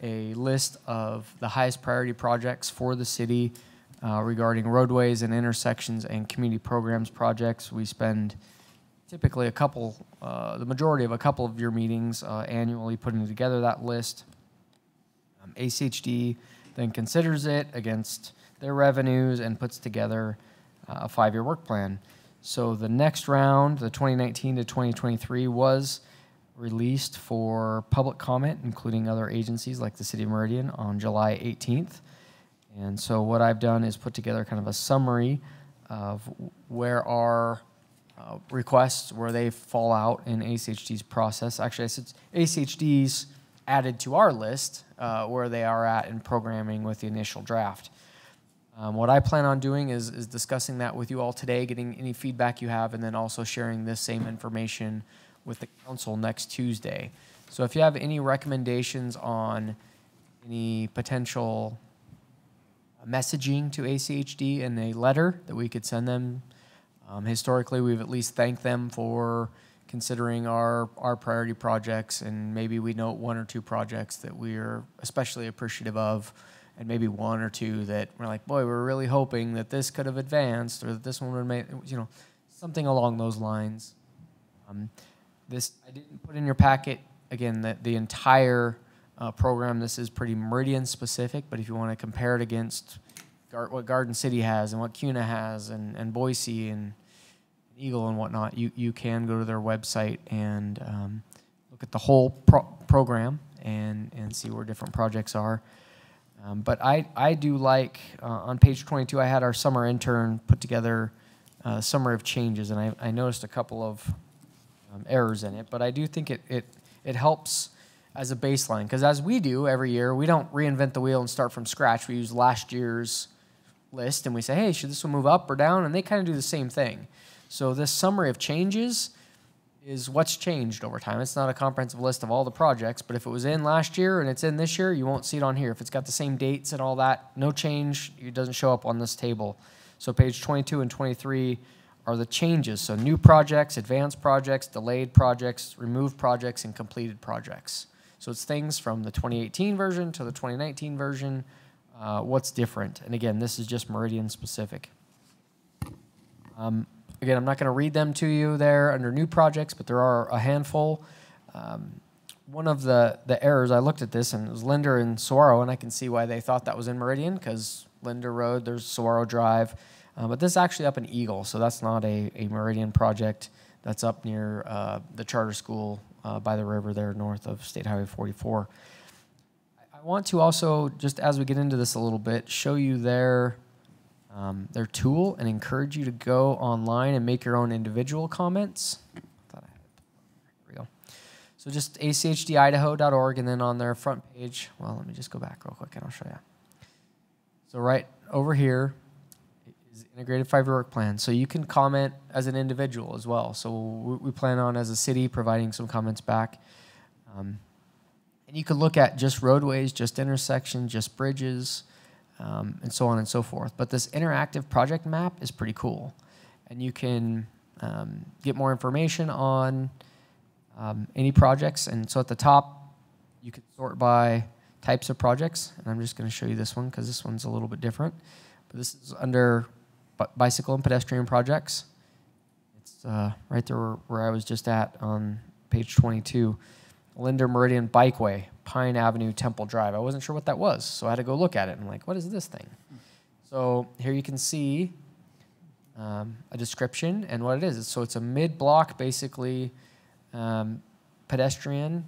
a list of the highest priority projects for the city regarding roadways and intersections and community programs projects. We spend typically the majority of a couple of your meetings annually putting together that list. ACHD then considers it against their revenues and puts together a 5-year work plan. So the next round, the 2019 to 2023, was released for public comment, including other agencies like the City of Meridian, on July 18th. And so what I've done is put together kind of a summary of where our requests, where they fall out in ACHD's process. Actually, I said ACHD's added to our list where they are at in programming with the initial draft. What I plan on doing is discussing that with you all today, getting any feedback you have, and then also sharing this same information with the council next Tuesday. So if you have any recommendations on any potential messaging to ACHD in a letter that we could send them, historically we've at least thanked them for considering our priority projects, and maybe we note 1 or 2 projects that we're especially appreciative of, and maybe 1 or 2 that we're like, boy, we're really hoping that this could have advanced, or that this one would make, something along those lines. This I didn't put in your packet, again, the entire program. This is pretty Meridian specific, but if you want to compare it against what Garden City has and what CUNA has and Boise and Eagle and whatnot, you can go to their website and look at the whole program and see where different projects are. But I do like, on page 22, I had our summer intern put together a summary of changes, and I noticed a couple of errors in it, but I do think it helps as a baseline, because as we do every year, we don't reinvent the wheel and start from scratch. We use last year's list, and we say, hey, should this one move up or down? And they kind of do the same thing. So this summary of changes is what's changed over time. It's not a comprehensive list of all the projects, but if it was in last year and it's in this year, you won't see it on here. If it's got the same dates and all that, no change, it doesn't show up on this table. So page 22 and 23 are the changes. So new projects, advanced projects, delayed projects, removed projects, and completed projects. So it's things from the 2018 version to the 2019 version, what's different. And again, this is just Meridian specific. Again, I'm not going to read them to you there under new projects, but there are a handful. One of the errors, I looked at this, and it was Linder and Saguaro, and I can see why they thought that was in Meridian, because Linder Road, there's Saguaro Drive. But this is actually up in Eagle, so that's not a Meridian project. That's up near the charter school by the river there north of State Highway 44. I want to also, just as we get into this a little bit, show you their tool and encourage you to go online and make your own individual comments. Here we go. So just achdIdaho.org, and then on their front page, well, let me just go back real quick and I'll show you. So right over here is integrated 5-year work plan. So you can comment as an individual as well. So we plan on, as a city, providing some comments back. And And you could look at just roadways, just intersections, just bridges, and so on and so forth. But this interactive project map is pretty cool. And you can get more information on any projects. And so at the top, you can sort by types of projects. And I'm just going to show you this one because this one's a little bit different. But this is under bicycle and pedestrian projects. It's right there where I was just at on page 22. Linder Meridian Bikeway, Pine Avenue, Temple Drive. I wasn't sure what that was, so I had to go look at it. And I'm like, what is this thing? So here you can see a description and what it is. So it's a mid-block, basically, pedestrian,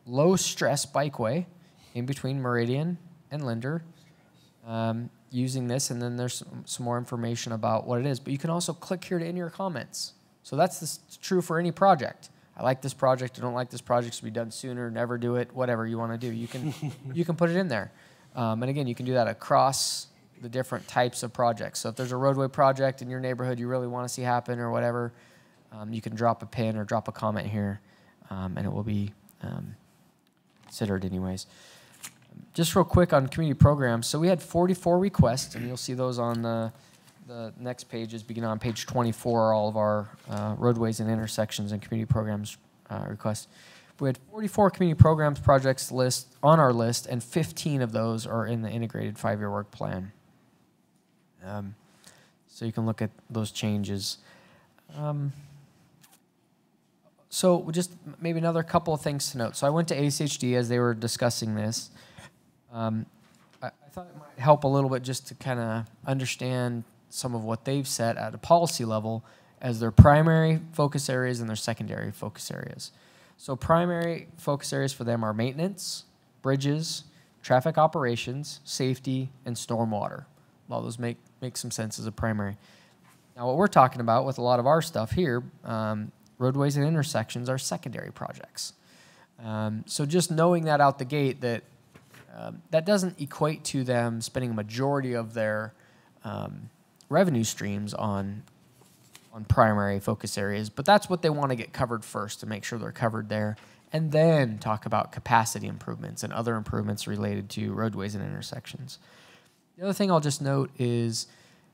low-stress bikeway in between Meridian and Linder, using this. And then there's some more information about what it is. But you can also click here to enter your comments. So that's true for any project. I like this project, I don't like this project, should be done sooner, never do it, whatever you want to do. You can put it in there. And again, you can do that across the different types of projects. So if there's a roadway project in your neighborhood you really want to see happen or whatever, you can drop a pin or drop a comment here, and it will be considered anyways. Just real quick on community programs. So we had 44 requests, and you'll see those on the next pages, beginning on page 24, all of our roadways and intersections and community programs requests. We had 44 community programs projects on our list, and 15 of those are in the integrated 5-year work plan. So you can look at those changes. So just maybe another couple of things to note. So I went to ACHD as they were discussing this. I thought it might help a little bit just to kind of understand some of what they've set at a policy level as their primary focus areas and their secondary focus areas. So primary focus areas for them are maintenance, bridges, traffic operations, safety, and stormwater. All those make some sense as a primary. Now what we're talking about with a lot of our stuff here, roadways and intersections are secondary projects. So just knowing that out the gate, that that doesn't equate to them spending a majority of their revenue streams on primary focus areas, but that's what they want to get covered first to make sure they're covered there, and then talk about capacity improvements and other improvements related to roadways and intersections. The other thing I'll just note is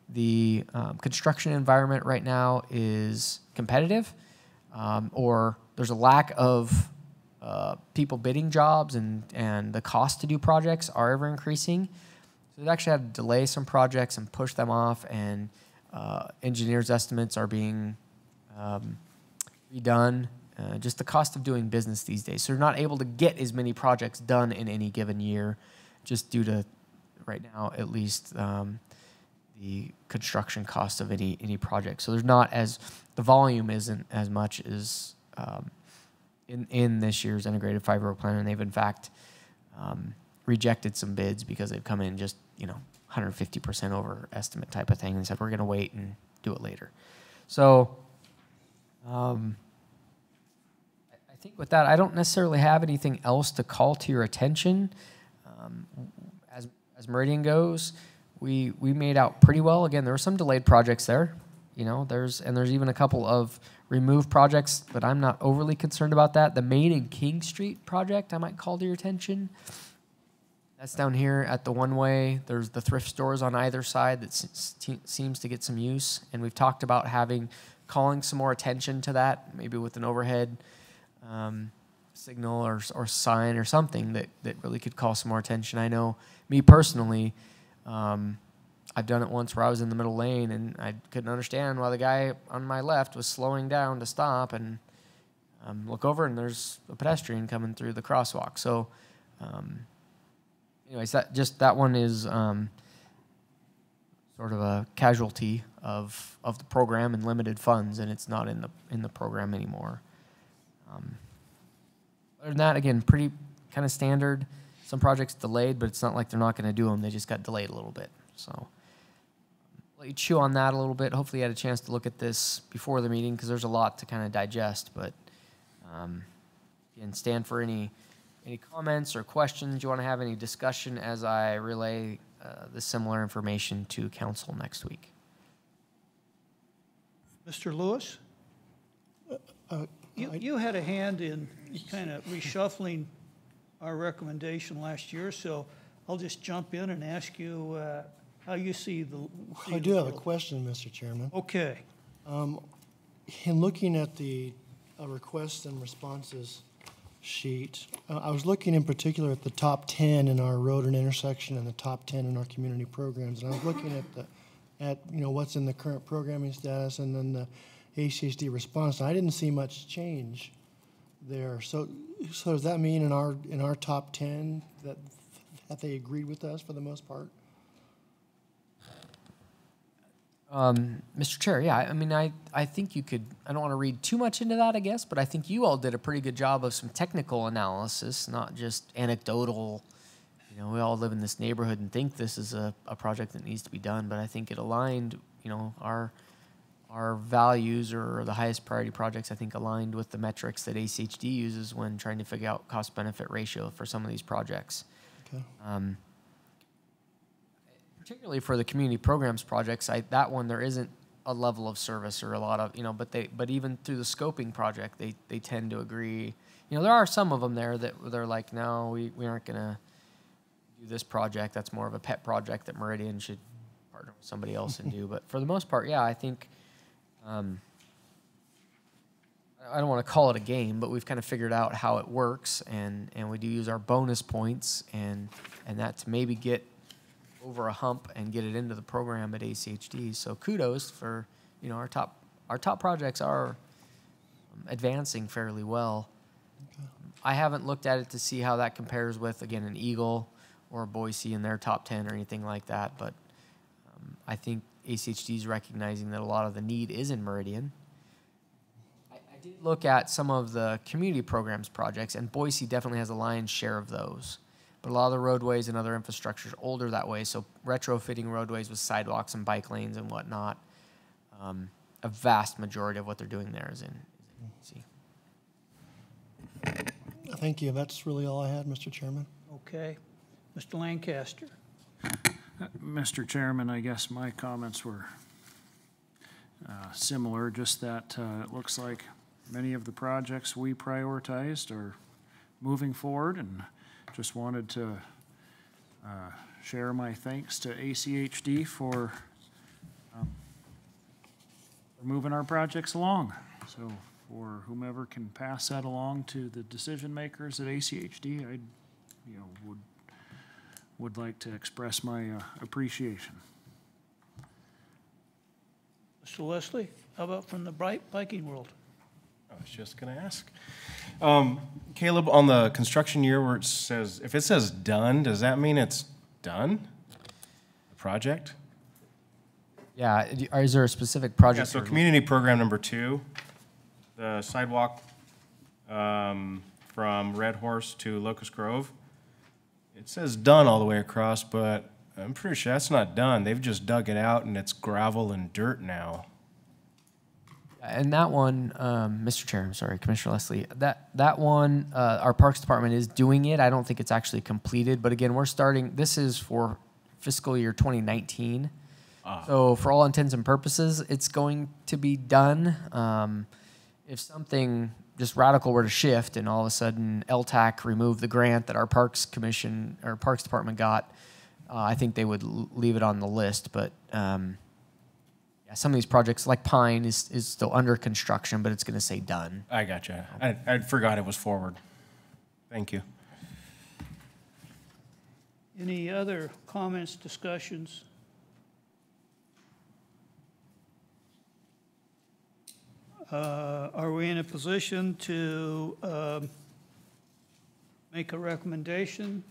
the construction environment right now is competitive, or there's a lack of people bidding jobs, and the cost to do projects are ever increasing. So they've actually had to delay some projects and push them off, and engineers' estimates are being redone. Just the cost of doing business these days. So they're not able to get as many projects done in any given year, just due to, right now at least, the construction cost of any project. So there's not the volume isn't as much as in this year's integrated 5-year plan, and they've in fact rejected some bids because they've come in just 150% over estimate type of thing, and said we're going to wait and do it later. So I think with that, I don't necessarily have anything else to call to your attention. As Meridian goes, we made out pretty well. Again, there were some delayed projects there. There's even a couple of removed projects, but I'm not overly concerned about that. The Main and King Street project I might call to your attention. That's down here at the one-way. There's the thrift stores on either side that seems to get some use, and we've talked about calling some more attention to that, maybe with an overhead signal or sign or something that really could call some more attention. I know me personally, I've done it once where I was in the middle lane and I couldn't understand why the guy on my left was slowing down to stop, and look over and there's a pedestrian coming through the crosswalk. So anyways, that one is sort of a casualty of the program and limited funds, and it's not in the program anymore. Other than that, again, pretty kind of standard. Some projects delayed, but it's not like they're not going to do them. They just got delayed a little bit. So let you chew on that a little bit. Hopefully you had a chance to look at this before the meeting, because there's a lot to kind of digest. But again, stand for any comments or questions you want to have, any discussion as I relay the similar information to council next week. Mr. Lewis? You had a hand in kind of reshuffling our recommendation last year, so I'll just jump in and ask you how you see the. I do have a question, Mr. Chairman. Okay. In looking at the requests and responses sheet, I was looking in particular at the top 10 in our road and intersection and the top 10 in our community programs. And I was looking at what's in the current programming status and then the ACHD response. And I didn't see much change there. So does that mean in our top 10 that they agreed with us for the most part? Mr. Chair, yeah, I mean, I think you could, I don't want to read too much into that, I guess, but I think you all did a pretty good job of some technical analysis, not just anecdotal. You know, we all live in this neighborhood and think this is a project that needs to be done, but I think it aligned, our values or the highest priority projects, I think, aligned with the metrics that ACHD uses when trying to figure out cost-benefit ratio for some of these projects. Okay. Particularly for the community programs projects, that one there isn't a level of service or a lot of, but even through the scoping project, they tend to agree. There are some of them there that they're like, no, we aren't going to do this project. That's more of a pet project that Meridian should partner with somebody else and do. But for the most part, yeah, I think, I don't want to call it a game, but we've kind of figured out how it works, and we do use our bonus points and that to maybe get over a hump and get it into the program at ACHD. So kudos for, our top projects are advancing fairly well. Okay. I haven't looked at it to see how that compares with, again, an Eagle or a Boise in their top 10 or anything like that, but I think ACHD is recognizing that a lot of the need is in Meridian. I did look at some of the community programs projects, and Boise definitely has a lion's share of those. But a lot of the roadways and other infrastructure is older that way, so retrofitting roadways with sidewalks and bike lanes and whatnot, a vast majority of what they're doing there is in C. Thank you. That's really all I had, Mr. Chairman. Okay. Mr. Lancaster. Mr. Chairman, I guess my comments were similar, just that it looks like many of the projects we prioritized are moving forward, and just wanted to share my thanks to ACHD for moving our projects along. So for whomever can pass that along to the decision makers at ACHD, I would like to express my appreciation. Mr. Leslie, how about from the bright biking world? I was just going to ask. Caleb, on the construction year where it says, if it says done, does that mean it's done? The project? Yeah, is there a specific project? Yeah, so community program number 2, the sidewalk from Red Horse to Locust Grove. It says done all the way across, but I'm pretty sure that's not done. They've just dug it out and it's gravel and dirt now. And that one, Mr. Chair, I'm sorry, Commissioner Leslie, that one, our Parks Department is doing it. I don't think it's actually completed, but again, we're starting, this is for fiscal year 2019. So for all intents and purposes, it's going to be done. If something just radical were to shift and all of a sudden LTAC removed the grant that our Parks Commission or Parks Department got, I think they would leave it on the list, but some of these projects, like Pine, is still under construction, but it's going to say done. I gotcha. I forgot it was forward. Thank you. Any other comments, discussions? Are we in a position to make a recommendation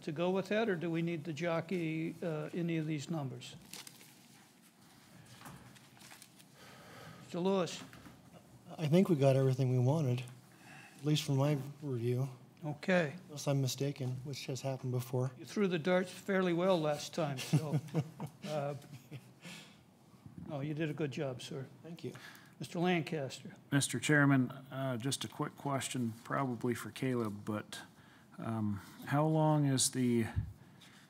to go with that, or do we need to jockey any of these numbers? Mr. Lewis. I think we got everything we wanted, at least from my review. Okay. Unless I'm mistaken, which has happened before. You threw the darts fairly well last time, so. No, you did a good job, sir. Thank you. Mr. Lancaster. Mr. Chairman, just a quick question, probably for Caleb, but how long is the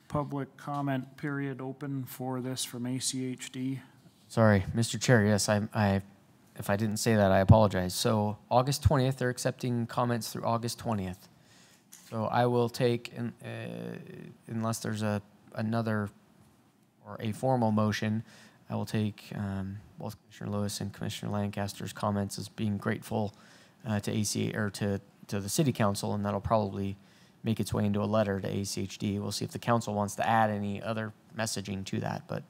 public comment period open for this from ACHD? Sorry, Mr. Chair, yes, if I didn't say that, I apologize. So August 20th, they're accepting comments through August 20th. So I will take, unless there's another or a formal motion, I will take both Commissioner Lewis and Commissioner Lancaster's comments as being grateful to ACA or to the City Council, and that'll probably make its way into a letter to ACHD. We'll see if the council wants to add any other messaging to that, but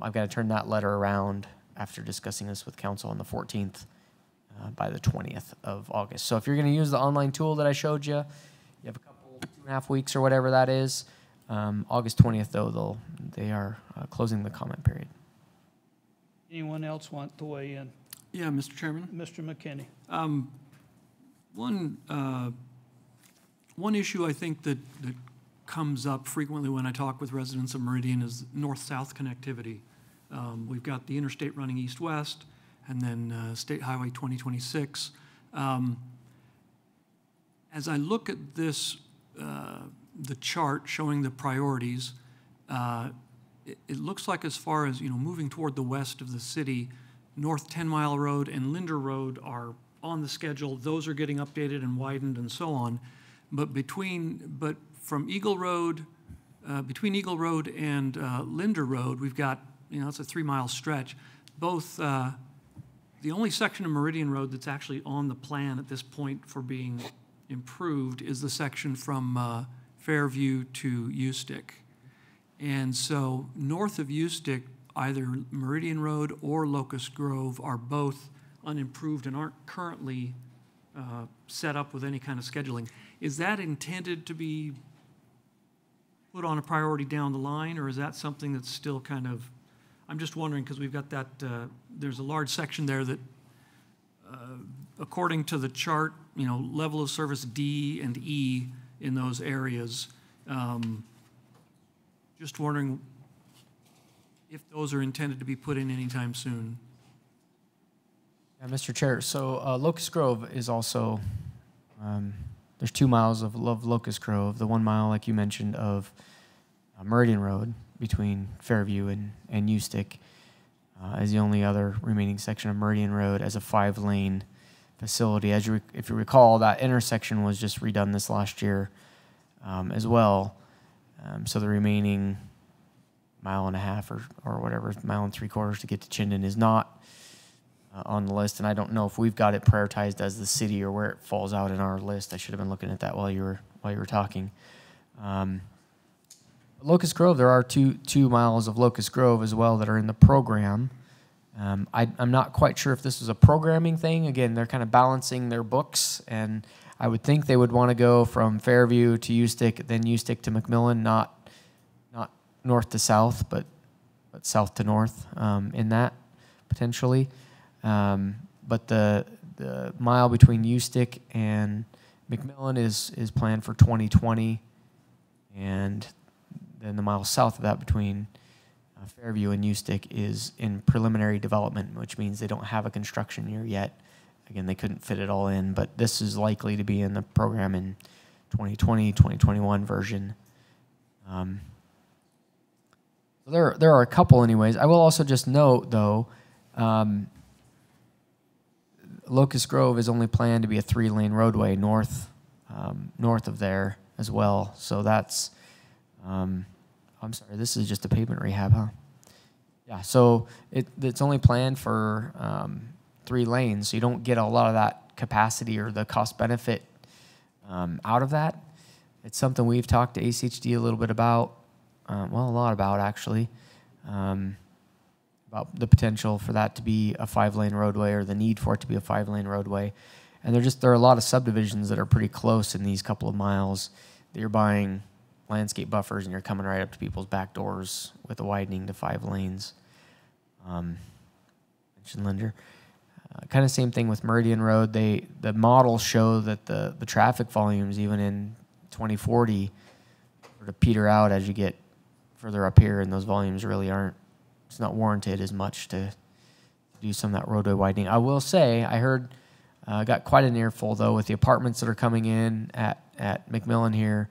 I've got to turn that letter around after discussing this with council on the 14th by the 20th of August. So if you're going to use the online tool that I showed you, you have a couple, 2.5 weeks or whatever that is. August 20th, though, they are closing the comment period. Anyone else want to weigh in? Yeah, Mr. Chairman. Mr. McKinney. One issue I think that comes up frequently when I talk with residents of Meridian is north-south connectivity. We've got the interstate running east-west, and then State Highway 2026. As I look at this, the chart showing the priorities, it looks like as far as, moving toward the west of the city, North 10 Mile Road and Linder Road are on the schedule. Those are getting updated and widened and so on. But from Eagle Road, between Eagle Road and Linder Road, we've got, it's a 3-mile stretch. Both, the only section of Meridian Road that's actually on the plan at this point for being improved is the section from Fairview to Ustick. And so north of Ustick, either Meridian Road or Locust Grove are both unimproved and aren't currently set up with any kind of scheduling. Is that intended to be put on a priority down the line, or is that something that's still kind of, I'm just wondering, because we've got that, there's a large section there that, according to the chart, level of service D and E in those areas. Just wondering if those are intended to be put in anytime soon. Yeah, Mr. Chair, so Locust Grove is also, there's 2 miles of Locust Grove, the 1 mile, like you mentioned, of Meridian Road between Fairview and Ustick is the only other remaining section of Meridian Road as a 5-lane facility. If you recall, that intersection was just redone this last year as well. So the remaining 1.5 miles or whatever, 1.75 miles to get to Chinden is not on the list, and I don't know if we've got it prioritized as the city or where it falls out in our list. I should have been looking at that while you were talking. Locust Grove, there are two miles of Locust Grove as well that are in the program. I'm not quite sure if this is a programming thing. Again, they're kind of balancing their books, and I would think they would want to go from Fairview to Ustick, then Ustick to McMillan, not north to south, but south to north in that potentially. But the mile between Ustick and McMillan is planned for 2020, and then the mile south of that between Fairview and Ustick is in preliminary development, which means they don't have a construction year yet. Again, they couldn't fit it all in, but this is likely to be in the program in 2020, 2021 version. So there are a couple anyways. I will also just note, though, Locust Grove is only planned to be a 3-lane roadway north of there as well. So that's, I'm sorry, this is just a pavement rehab, huh? Yeah, so it's only planned for 3 lanes, so you don't get a lot of that capacity or the cost benefit out of that. It's something we've talked to ACHD a little bit about, a lot about actually, about the potential for that to be a 5-lane roadway or the need for it to be a 5-lane roadway. And there are a lot of subdivisions that are pretty close in these couple of miles that you're buying landscape buffers and you're coming right up to people's back doors with the widening to 5 lanes. Mentioned Linder. Kind of same thing with Meridian Road. The models show that the traffic volumes even in 2040 sort of peter out as you get further up here, and those volumes really it's not warranted as much to do some of that roadway widening. I will say, I heard, got quite an earful though with the apartments that are coming in at McMillan here,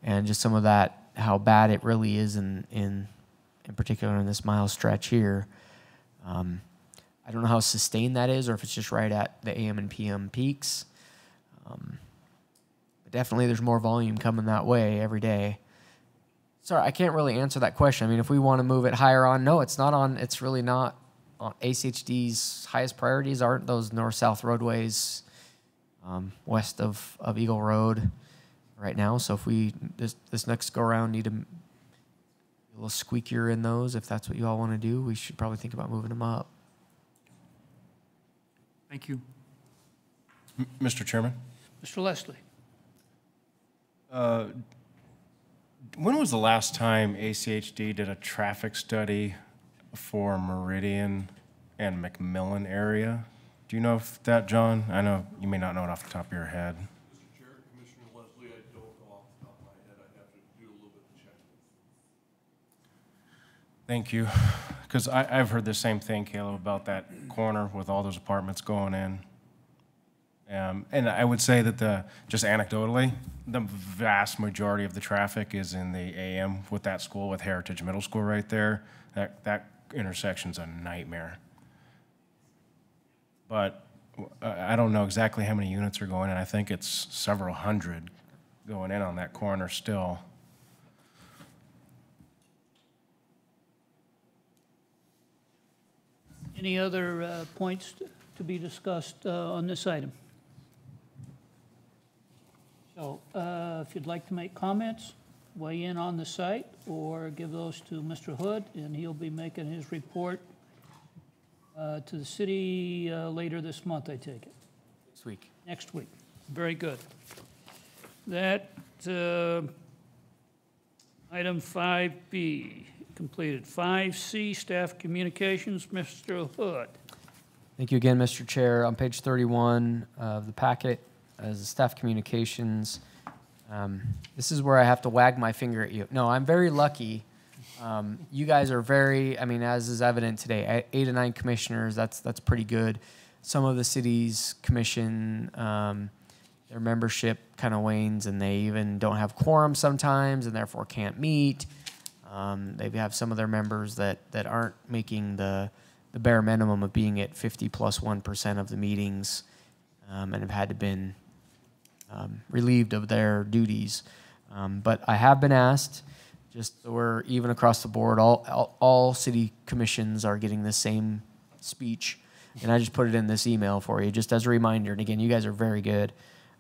and just some of that, how bad it really is in particular in this mile stretch here. I don't know how sustained that is, or if it's just right at the AM and PM peaks. But but definitely there's more volume coming that way every day. Sorry, I can't really answer that question. I mean, if we want to move it higher on, no, it's not on, it's really not on ACHD's highest priorities aren't those north-south roadways west of Eagle Road right now. So if we, this next go-around, need to be a little squeakier in those, if that's what you all want to do, we should probably think about moving them up. Thank you. Mr. Chairman? Mr. Leslie? When was the last time ACHD did a traffic study for Meridian and McMillan area? Do you know if that, John? I know you may not know it off the top of your head. Mr. Chair, Commissioner Leslie, I don't know off the top of my head. I'd have to do a little bit of checking. Thank you. Because I've heard the same thing, Caleb, about that corner with all those apartments going in. And I would say that just anecdotally, the vast majority of the traffic is in the AM with that school, with Heritage Middle School right there. That intersection's a nightmare. But I don't know exactly how many units are going in. I think it's several hundred going in on that corner still. Any other points to be discussed on this item? So if you'd like to make comments, weigh in on the site, or give those to Mr. Hood, and he'll be making his report to the city later this month, I take it. Next week. Next week. Very good. That item 5B completed. 5C, staff communications, Mr. Hood. Thank you again, Mr. Chair. On page 31 of the packet, as the staff communications, this is where I have to wag my finger at you. No, I'm very lucky. You guys are very, I mean, as is evident today, 8 to 9 commissioners, that's pretty good. Some of the cities commission, their membership kind of wanes, and they even don't have quorum sometimes and therefore can't meet. They have some of their members that aren't making the bare minimum of being at 50 plus 1% of the meetings, and have had to been relieved of their duties. But I have been asked, just so we're even across the board, all city commissions are getting the same speech, and I just put it in this email for you, just as a reminder. And again, you guys are very good.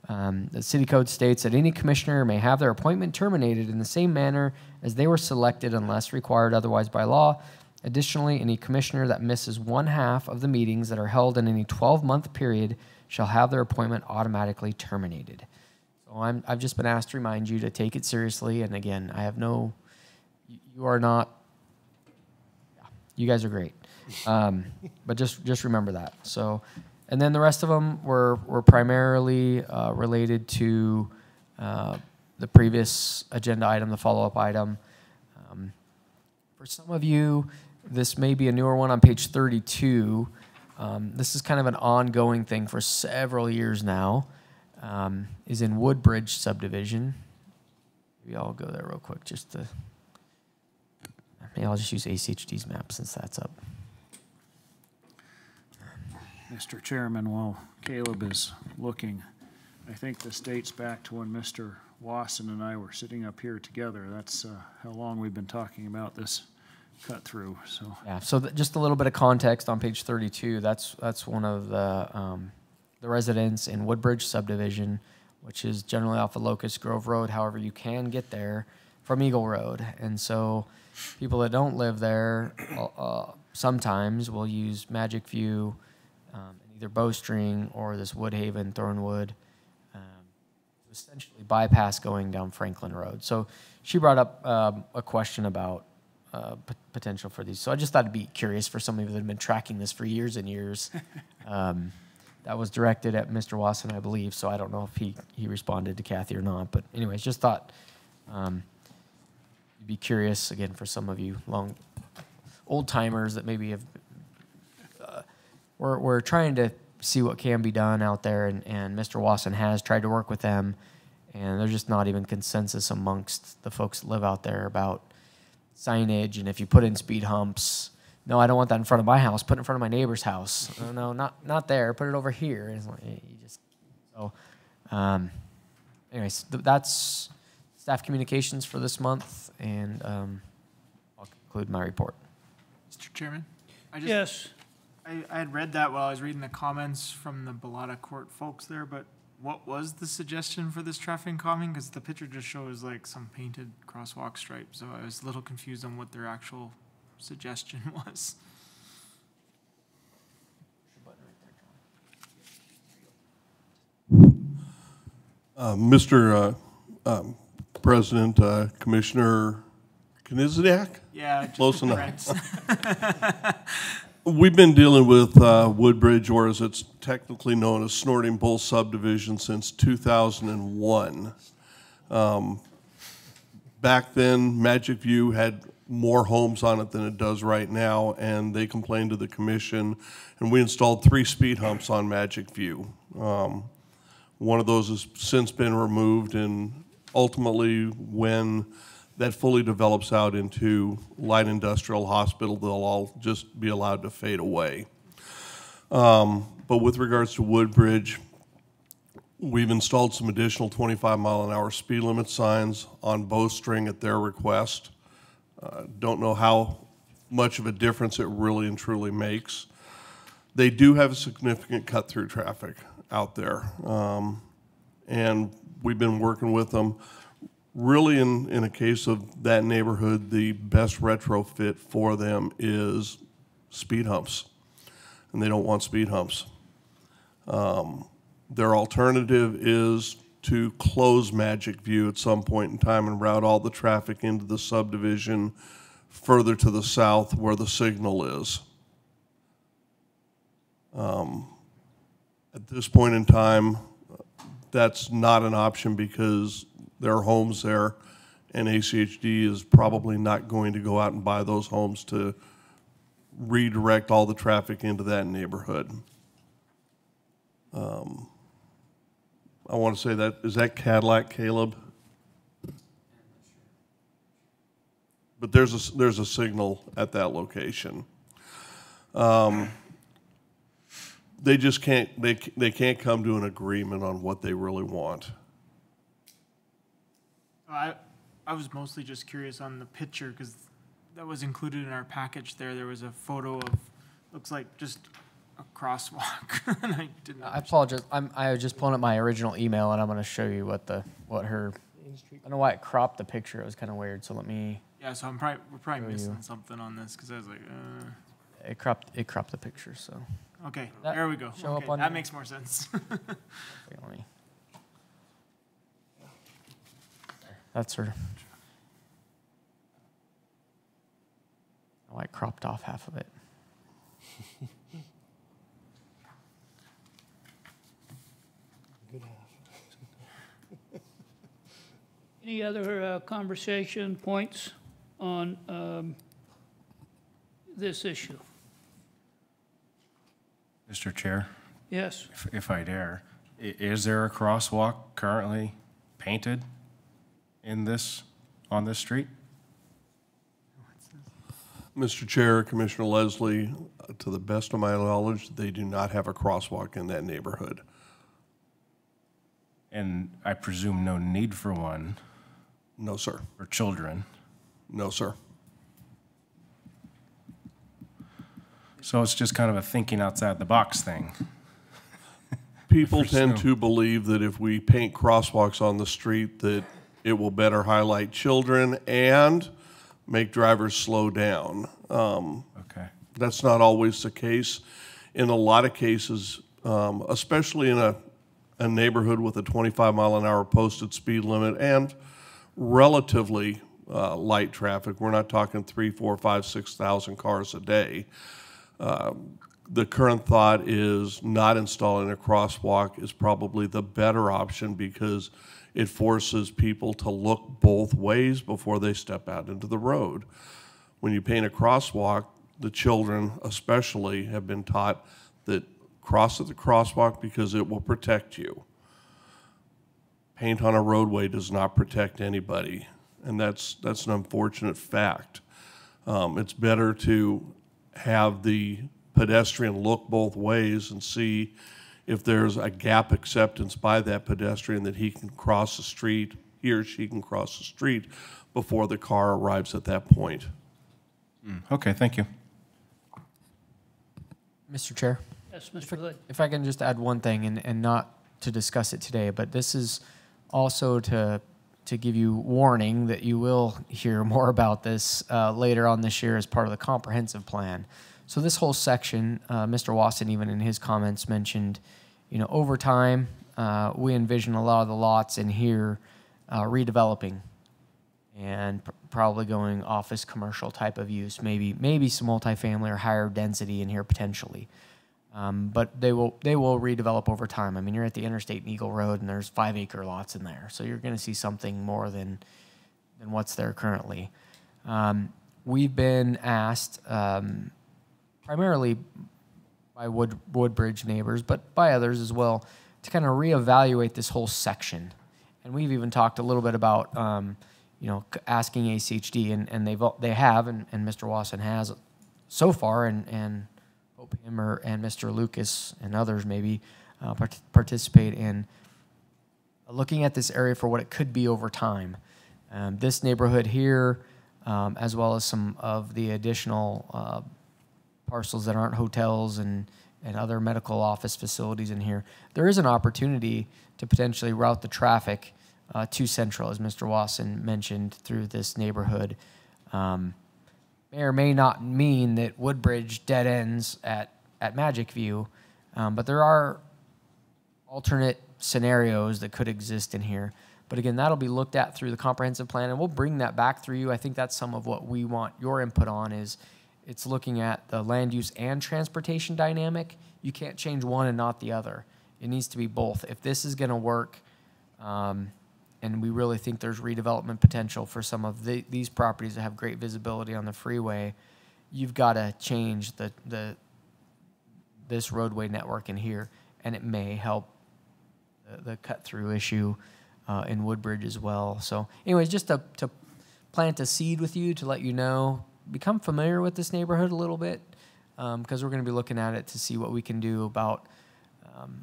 The city code states that any commissioner may have their appointment terminated in the same manner as they were selected unless required otherwise by law. Additionally, any commissioner that misses 1/2 of the meetings that are held in any 12-month period shall have their appointment automatically terminated. So I've just been asked to remind you to take it seriously. And again, I have no, you are not, you guys are great. But just remember that. So, and then the rest of them were primarily related to the previous agenda item, the follow-up item. For some of you, this may be a newer one on page 32. This is kind of an ongoing thing for several years now, is in Woodbridge subdivision. Maybe I'll go there real quick just to, maybe I'll just use ACHD's map since that's up. Mr. Chairman, while Caleb is looking, I think this dates back to when Mr. Wasson and I were sitting up here together. That's how long we've been talking about this cut through. So yeah. So just a little bit of context on page 32. That's one of the residents in Woodbridge subdivision, which is generally off of Locust Grove Road. However, you can get there from Eagle Road, and so people that don't live there sometimes will use Magic View, either Bowstring or this Woodhaven Thornwood, essentially bypass going down Franklin Road. So she brought up a question about potential for these. So I just thought it'd be curious for some of you that have been tracking this for years and years. That was directed at Mr. Wasson, I believe, so I don't know if he responded to Kathy or not. But anyways, just thought you'd be curious, again, for some of you old-timers that maybe have, we're trying to see what can be done out there, and Mr. Wasson has tried to work with them, and there's just not even consensus amongst the folks that live out there about signage, and if you put in speed humps, no, I don't want that in front of my house, put it in front of my neighbor's house. No, not there, put it over here. And it's like, you just, so anyways, that's staff communications for this month, and I'll conclude my report. Mr. Chairman? Yes. I had read that while I was reading the comments from the Bellata Court folks there, but what was the suggestion for this traffic calming? Because the picture just shows like some painted crosswalk stripes, so I was a little confused on what their actual suggestion was. Mr. President, Commissioner Knizniak? Yeah, just Close enough. correct. We've been dealing with Woodbridge, or as it's technically known as Snorting Bull subdivision, since 2001. Back then, Magic View had more homes on it than it does right now, and they complained to the commission, and we installed 3 speed humps on Magic View. One of those has since been removed, and ultimately, when that fully develops out into light industrial hospital, they'll all just be allowed to fade away. But with regards to Woodbridge, we've installed some additional 25-mile-an-hour speed limit signs on Bowstring at their request. Don't know how much of a difference it really and truly makes. They do have a significant cut-through traffic out there, and we've been working with them. Really, in a case of that neighborhood, the best retrofit for them is speed humps, and they don't want speed humps. Their alternative is to close Magic View at some point in time and route all the traffic into the subdivision further to the south where the signal is. At this point in time, that's not an option because there are homes there, and ACHD is probably not going to go out and buy those homes to redirect all the traffic into that neighborhood. I want to say that, is that Cadillac, Caleb? But there's a signal at that location. They just can't, they can't come to an agreement on what they really want. I was mostly just curious on the picture because that was included in our package there. There was a photo of, looks like just a crosswalk. And I didn't. I apologize. I was just pulling up my original email, and I'm going to show you what her. I don't know why it cropped the picture. It was kind of weird. So let me. Yeah, so we're probably missing something on this because I was like, It cropped the picture. So. Okay, That there we go. show Okay, up on that your- makes more sense. Wait, let me. That's her. Oh, I cropped off half of it. Good half. Any other conversation points on this issue? Mr. Chair, Yes. if I dare, is there a crosswalk currently painted on this street? Mr. Chair, Commissioner Leslie, to the best of my knowledge, they do not have a crosswalk in that neighborhood. And I presume no need for one No, sir. for children. No, sir. So it's just kind of a thinking outside the box thing. People For tend snow. to believe that if we paint crosswalks on the street, that it will better highlight children and make drivers slow down. Okay. That's not always the case. In a lot of cases, especially in a neighborhood with a 25-mile-an-hour posted speed limit and relatively light traffic, we're not talking 3, 4, 5, 6,000 cars a day. The current thought is not installing a crosswalk is probably the better option because it forces people to look both ways before they step out into the road. When you paint a crosswalk, the children especially have been taught that cross at the crosswalk because it will protect you. Paint on a roadway does not protect anybody, and that's an unfortunate fact. It's better to have the pedestrian look both ways and see if there's a gap acceptance by that pedestrian that he can cross the street, he or she can cross the street before the car arrives at that point. Okay, thank you. Mr. Chair? Yes, Mr. Hood. If I can just add one thing, and not to discuss it today, but this is also to give you warning that you will hear more about this later on this year as part of the comprehensive plan. So this whole section, Mr. Wasson even in his comments mentioned, over time, we envision a lot of the lots in here redeveloping and probably going office commercial type of use, maybe some multifamily or higher density in here potentially. But they will redevelop over time. I mean, you're at the interstate in Eagle Road, and there's 5-acre lots in there, so you're going to see something more than what's there currently. We've been asked, primarily by Woodbridge neighbors, but by others as well, to kind of reevaluate this whole section. And we've even talked a little bit about, asking ACHD, and they have, and Mr. Wasson has so far, and hope him and Mr. Lucas and others maybe participate in looking at this area for what it could be over time. This neighborhood here, as well as some of the additional parcels that aren't hotels and other medical office facilities in here, there is an opportunity to potentially route the traffic to Central, as Mr. Wasson mentioned, through this neighborhood. May or may not mean that Woodbridge dead ends at Magic View, but there are alternate scenarios that could exist in here. But again, that'll be looked at through the comprehensive plan, and we'll bring that back through you. I think that's some of what we want your input on, is it's looking at the land use and transportation dynamic. You can't change one and not the other. It needs to be both. If this is going to work, and we really think there's redevelopment potential for some of these properties that have great visibility on the freeway, you've got to change this roadway network in here, and it may help the cut-through issue in Woodbridge as well. So anyways, just to plant a seed with you to let you know, become familiar with this neighborhood a little bit, because we're going to be looking at it to see what we can do about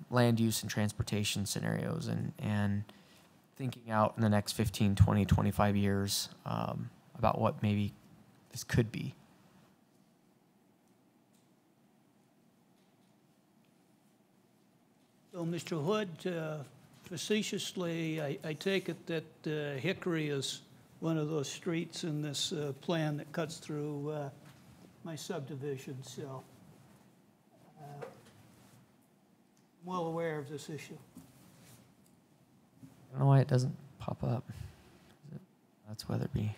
land use and transportation scenarios, and thinking out in the next 15, 20, 25 years about what maybe this could be. So, Mr. Hood, facetiously, I take it that Hickory is one of those streets in this plan that cuts through my subdivision, so I'm well aware of this issue. I don't know why it doesn't pop up. That's Weatherby.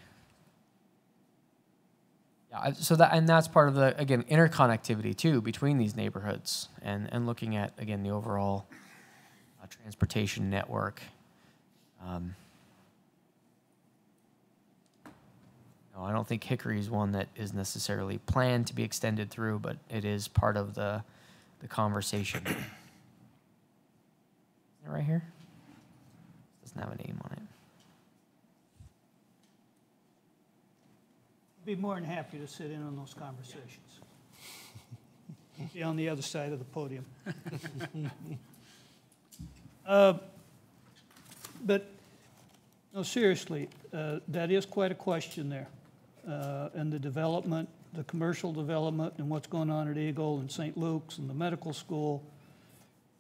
Yeah, so that's part of the, again, interconnectivity too between these neighborhoods, and looking at, again, the overall transportation network. No, I don't think Hickory is one that is necessarily planned to be extended through, but it is part of the conversation. Is it right here? Doesn't have a name on it. I'd be more than happy to sit in on those conversations. Be on the other side of the podium. But, no, seriously, that is quite a question there. And the development, the commercial development, and what's going on at Eagle and St. Luke's and the medical school,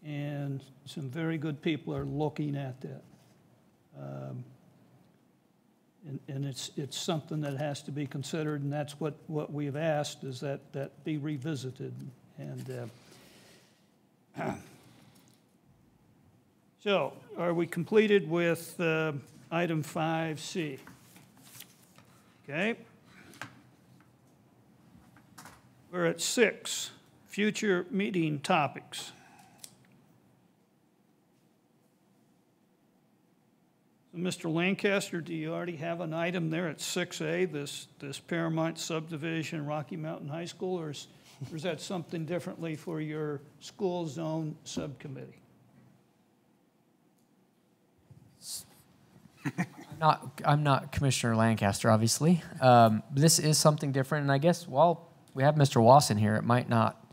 and some very good people are looking at that. And it's something that has to be considered, and that's what we've asked, is that be revisited. And so, are we completed with item 5C? Okay. We're at 6, future meeting topics. So, Mr. Lancaster, do you already have an item there at 6A, this Paramount subdivision, Rocky Mountain High School, or is that something differently for your school zone subcommittee? I'm not Commissioner Lancaster, obviously. This is something different, and I guess while we have Mr. Wasson here, it might not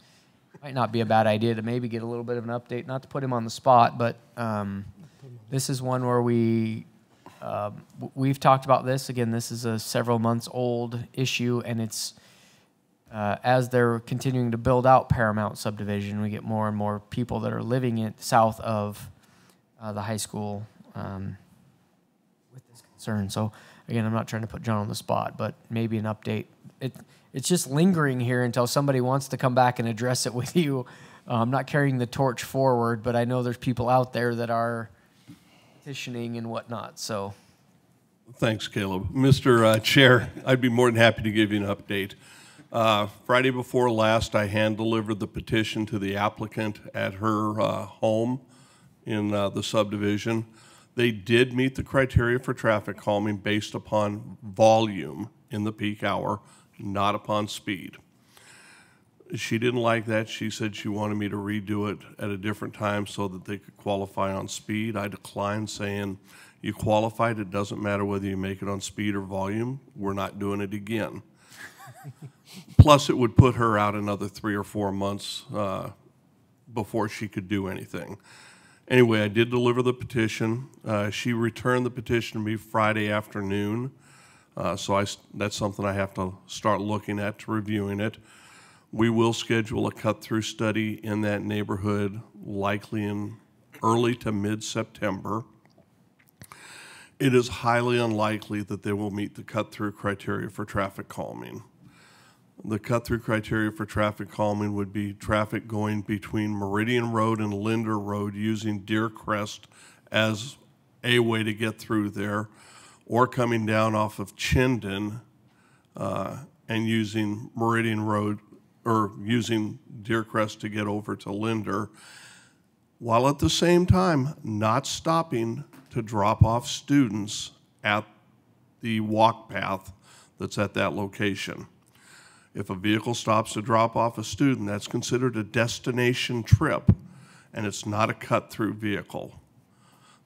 might not be a bad idea to maybe get a little bit of an update, not to put him on the spot, but this is one where we've talked about this. Again, this is a several months old issue, and it's as they're continuing to build out Paramount subdivision, we get more and more people that are living in south of the high school with this concern. So again, I'm not trying to put John on the spot, but maybe an update. It's just lingering here until somebody wants to come back and address it with you. I'm not carrying the torch forward, but I know there's people out there that are petitioning and whatnot, so. Thanks, Caleb. Mr. Chair, I'd be more than happy to give you an update. Friday before last, I hand-delivered the petition to the applicant at her home in the subdivision. They did meet the criteria for traffic calming based upon volume in the peak hour, not upon speed. She didn't like that. She said she wanted me to redo it at a different time so that they could qualify on speed. I declined, saying, you qualified, it doesn't matter whether you make it on speed or volume. We're not doing it again. Plus, it would put her out another 3 or 4 months before she could do anything. Anyway, I did deliver the petition. She returned the petition to me Friday afternoon. So that's something I have to start looking at, to reviewing it. We will schedule a cut-through study in that neighborhood, likely in early to mid-September. It is highly unlikely that they will meet the cut-through criteria for traffic calming. The cut-through criteria for traffic calming would be traffic going between Meridian Road and Linder Road using Deer Crest as a way to get through there, or coming down off of Chinden and using Meridian Road, or using Deer Crest to get over to Linder, while at the same time not stopping to drop off students at the walk path that's at that location. If a vehicle stops to drop off a student, that's considered a destination trip, and it's not a cut-through vehicle.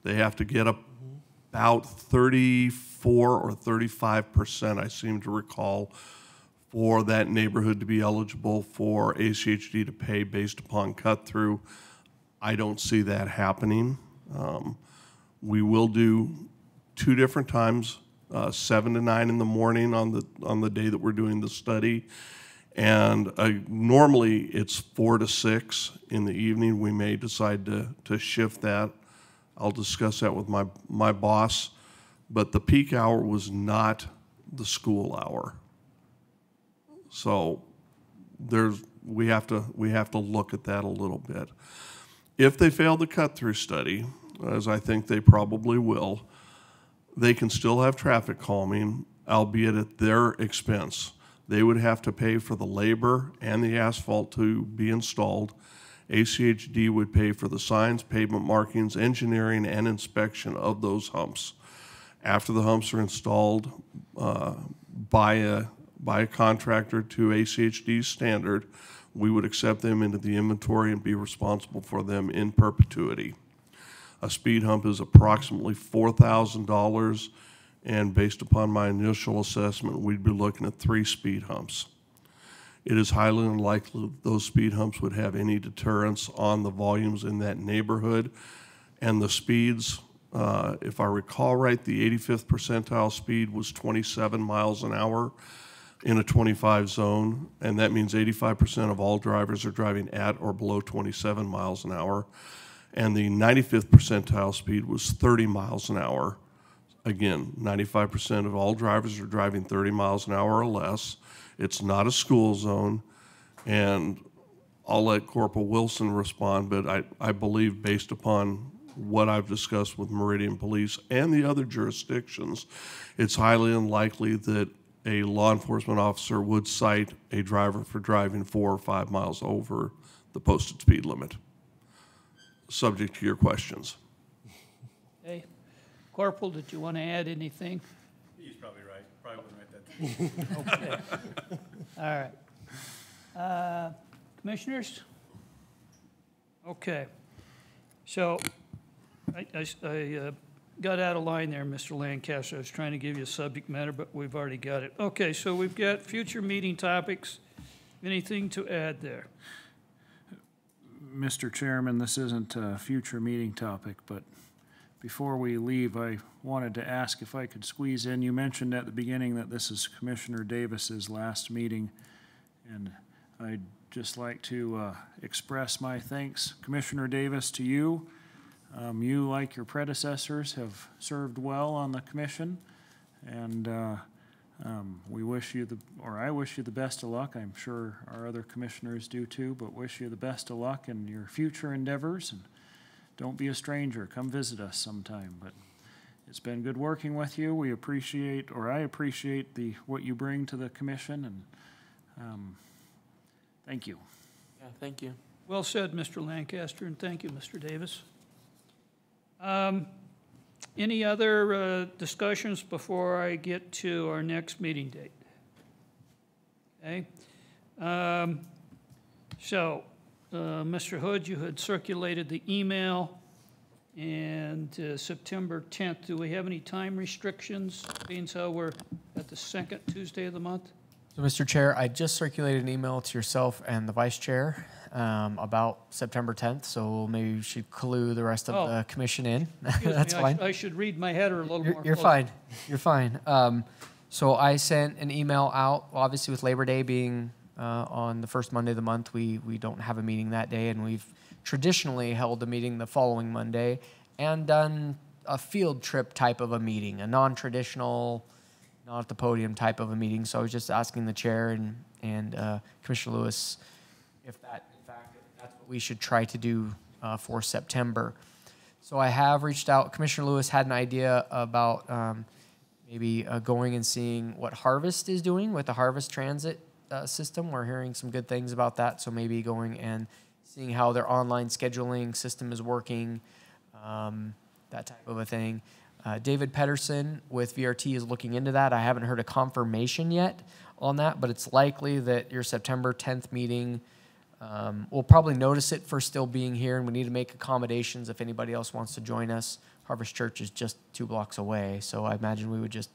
They have to get about 34 or 35%, I seem to recall, for that neighborhood to be eligible for ACHD to pay based upon cut-through. I don't see that happening. We will do 2 different times, 7 to 9 in the morning on the day that we're doing the study, and normally it's 4 to 6 in the evening. We may decide to shift that. I'll discuss that with my boss, but the peak hour was not the school hour. So we have to look at that a little bit. If they fail the cut-through study, as I think they probably will, they can still have traffic calming, albeit at their expense. They would have to pay for the labor and the asphalt to be installed. ACHD would pay for the signs, pavement markings, engineering, and inspection of those humps. After the humps are installed by a contractor to ACHD's standard, we would accept them into the inventory and be responsible for them in perpetuity. A speed hump is approximately $4,000, and based upon my initial assessment, we'd be looking at 3 speed humps. It is highly unlikely that those speed humps would have any deterrence on the volumes in that neighborhood. And the speeds, if I recall right, the 85th percentile speed was 27 miles an hour in a 25 zone, and that means 85% of all drivers are driving at or below 27 miles an hour. And the 95th percentile speed was 30 miles an hour. Again, 95% of all drivers are driving 30 miles an hour or less. It's not a school zone, and I'll let Corporal Wilson respond, but I believe based upon what I've discussed with Meridian Police and the other jurisdictions, it's highly unlikely that a law enforcement officer would cite a driver for driving 4 or 5 miles over the posted speed limit, subject to your questions. Okay. Corporal, did you want to add anything? He's probably right. Probably wouldn't write that down. Okay. All right. Commissioners? Okay. So I got out of line there, Mr. Lancaster. I was trying to give you a subject matter, but we've already got it. Okay, so we've got future meeting topics. Anything to add there? Mr. Chairman, this isn't a future meeting topic, but before we leave, I wanted to ask if I could squeeze in. You mentioned at the beginning that this is Commissioner Davis's last meeting, and I'd just like to express my thanks, Commissioner Davis, to you. You, like your predecessors, have served well on the commission, and we wish you I wish you the best of luck. I'm sure our other commissioners do too, but wish you the best of luck in your future endeavors, and don't be a stranger. Come visit us sometime. But it's been good working with you. We appreciate, or I appreciate, what you bring to the commission, and thank you. Yeah, thank you. Well said, Mr. Lancaster, and thank you, Mr. Davis. Any other discussions before I get to our next meeting date? Okay. Mr. Hood, you had circulated the email, and September 10th, do we have any time restrictions, being so we're at the second Tuesday of the month? So, Mr. Chair, I just circulated an email to yourself and the Vice Chair about September 10th, so maybe we should clue the rest of the commission in. That's fine. I should read my header a little more. You're fine. You're fine. So I sent an email out, obviously with Labor Day being on the first Monday of the month, we don't have a meeting that day, and we've traditionally held a meeting the following Monday and done a field trip type of a meeting, a non-traditional, not at the podium type of a meeting. So I was just asking the chair and Commissioner Lewis if that, in fact, that's what we should try to do for September. So I have reached out. Commissioner Lewis had an idea about maybe going and seeing what Harvest is doing with the Harvest Transit system. We're hearing some good things about that. So maybe going and seeing how their online scheduling system is working, that type of a thing. David Pedersen with VRT is looking into that. I haven't heard a confirmation yet on that, but it's likely that your September 10th meeting, we'll probably notice it for still being here, and we need to make accommodations if anybody else wants to join us. Harvest Church is just 2 blocks away, so I imagine we would just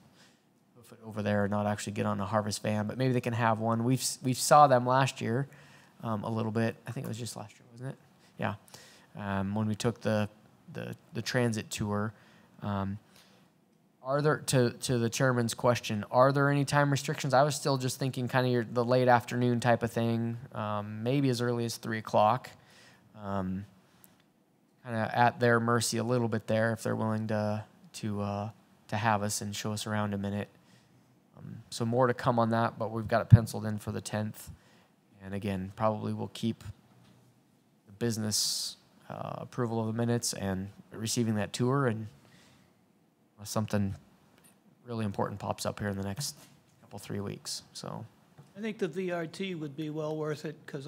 hoof it over there and not actually get on a Harvest van, but maybe they can have one. We saw them last year a little bit. I think it was just last year, wasn't it? Yeah, when we took the transit tour. Are there, to the chairman's question, are there any time restrictions? I was still just thinking kind of the late afternoon type of thing, maybe as early as 3 o'clock. Kind of at their mercy a little bit there if they're willing to have us and show us around a minute. So more to come on that, but we've got it penciled in for the 10th. And again, probably we'll keep the business approval of the minutes and receiving that tour, and something really important pops up here in the next couple, 3 weeks. So I think the VRT would be well worth it, because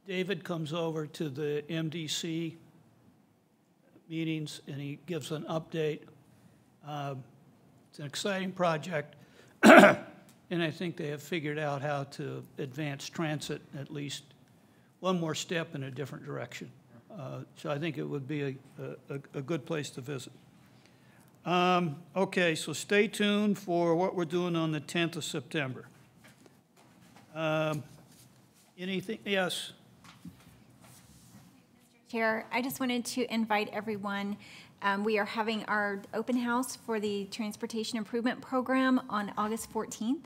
David comes over to the MDC meetings and he gives an update. It's an exciting project, and I think they have figured out how to advance transit at least one more step in a different direction. So I think it would be a good place to visit. Okay, so stay tuned for what we're doing on the 10th of September. Anything? Yes. Chair, I just wanted to invite everyone. We are having our open house for the Transportation Improvement Program on August 14th.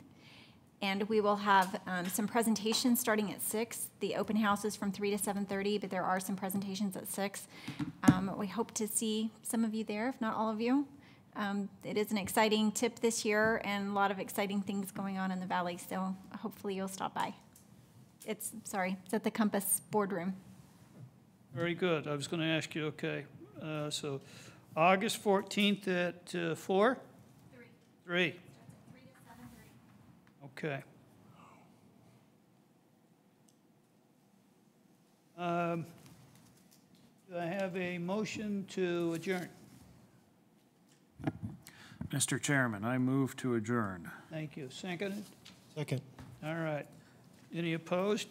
And we will have some presentations starting at 6. The open house is from 3 to 7:30, but there are some presentations at 6. We hope to see some of you there, if not all of you. It is an exciting tip this year and a lot of exciting things going on in the valley, so hopefully you'll stop by. It's at the Compass Boardroom. Very good. I was going to ask you, okay. So August 14th at 4? 3. 3 to 7:30. Okay. Do I have a motion to adjourn? Mr. Chairman, I move to adjourn. Thank you. Seconded? Second. All right. Any opposed?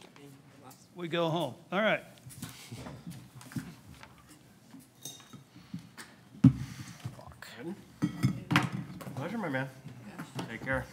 We go home. All right. Pleasure, my man. Take care.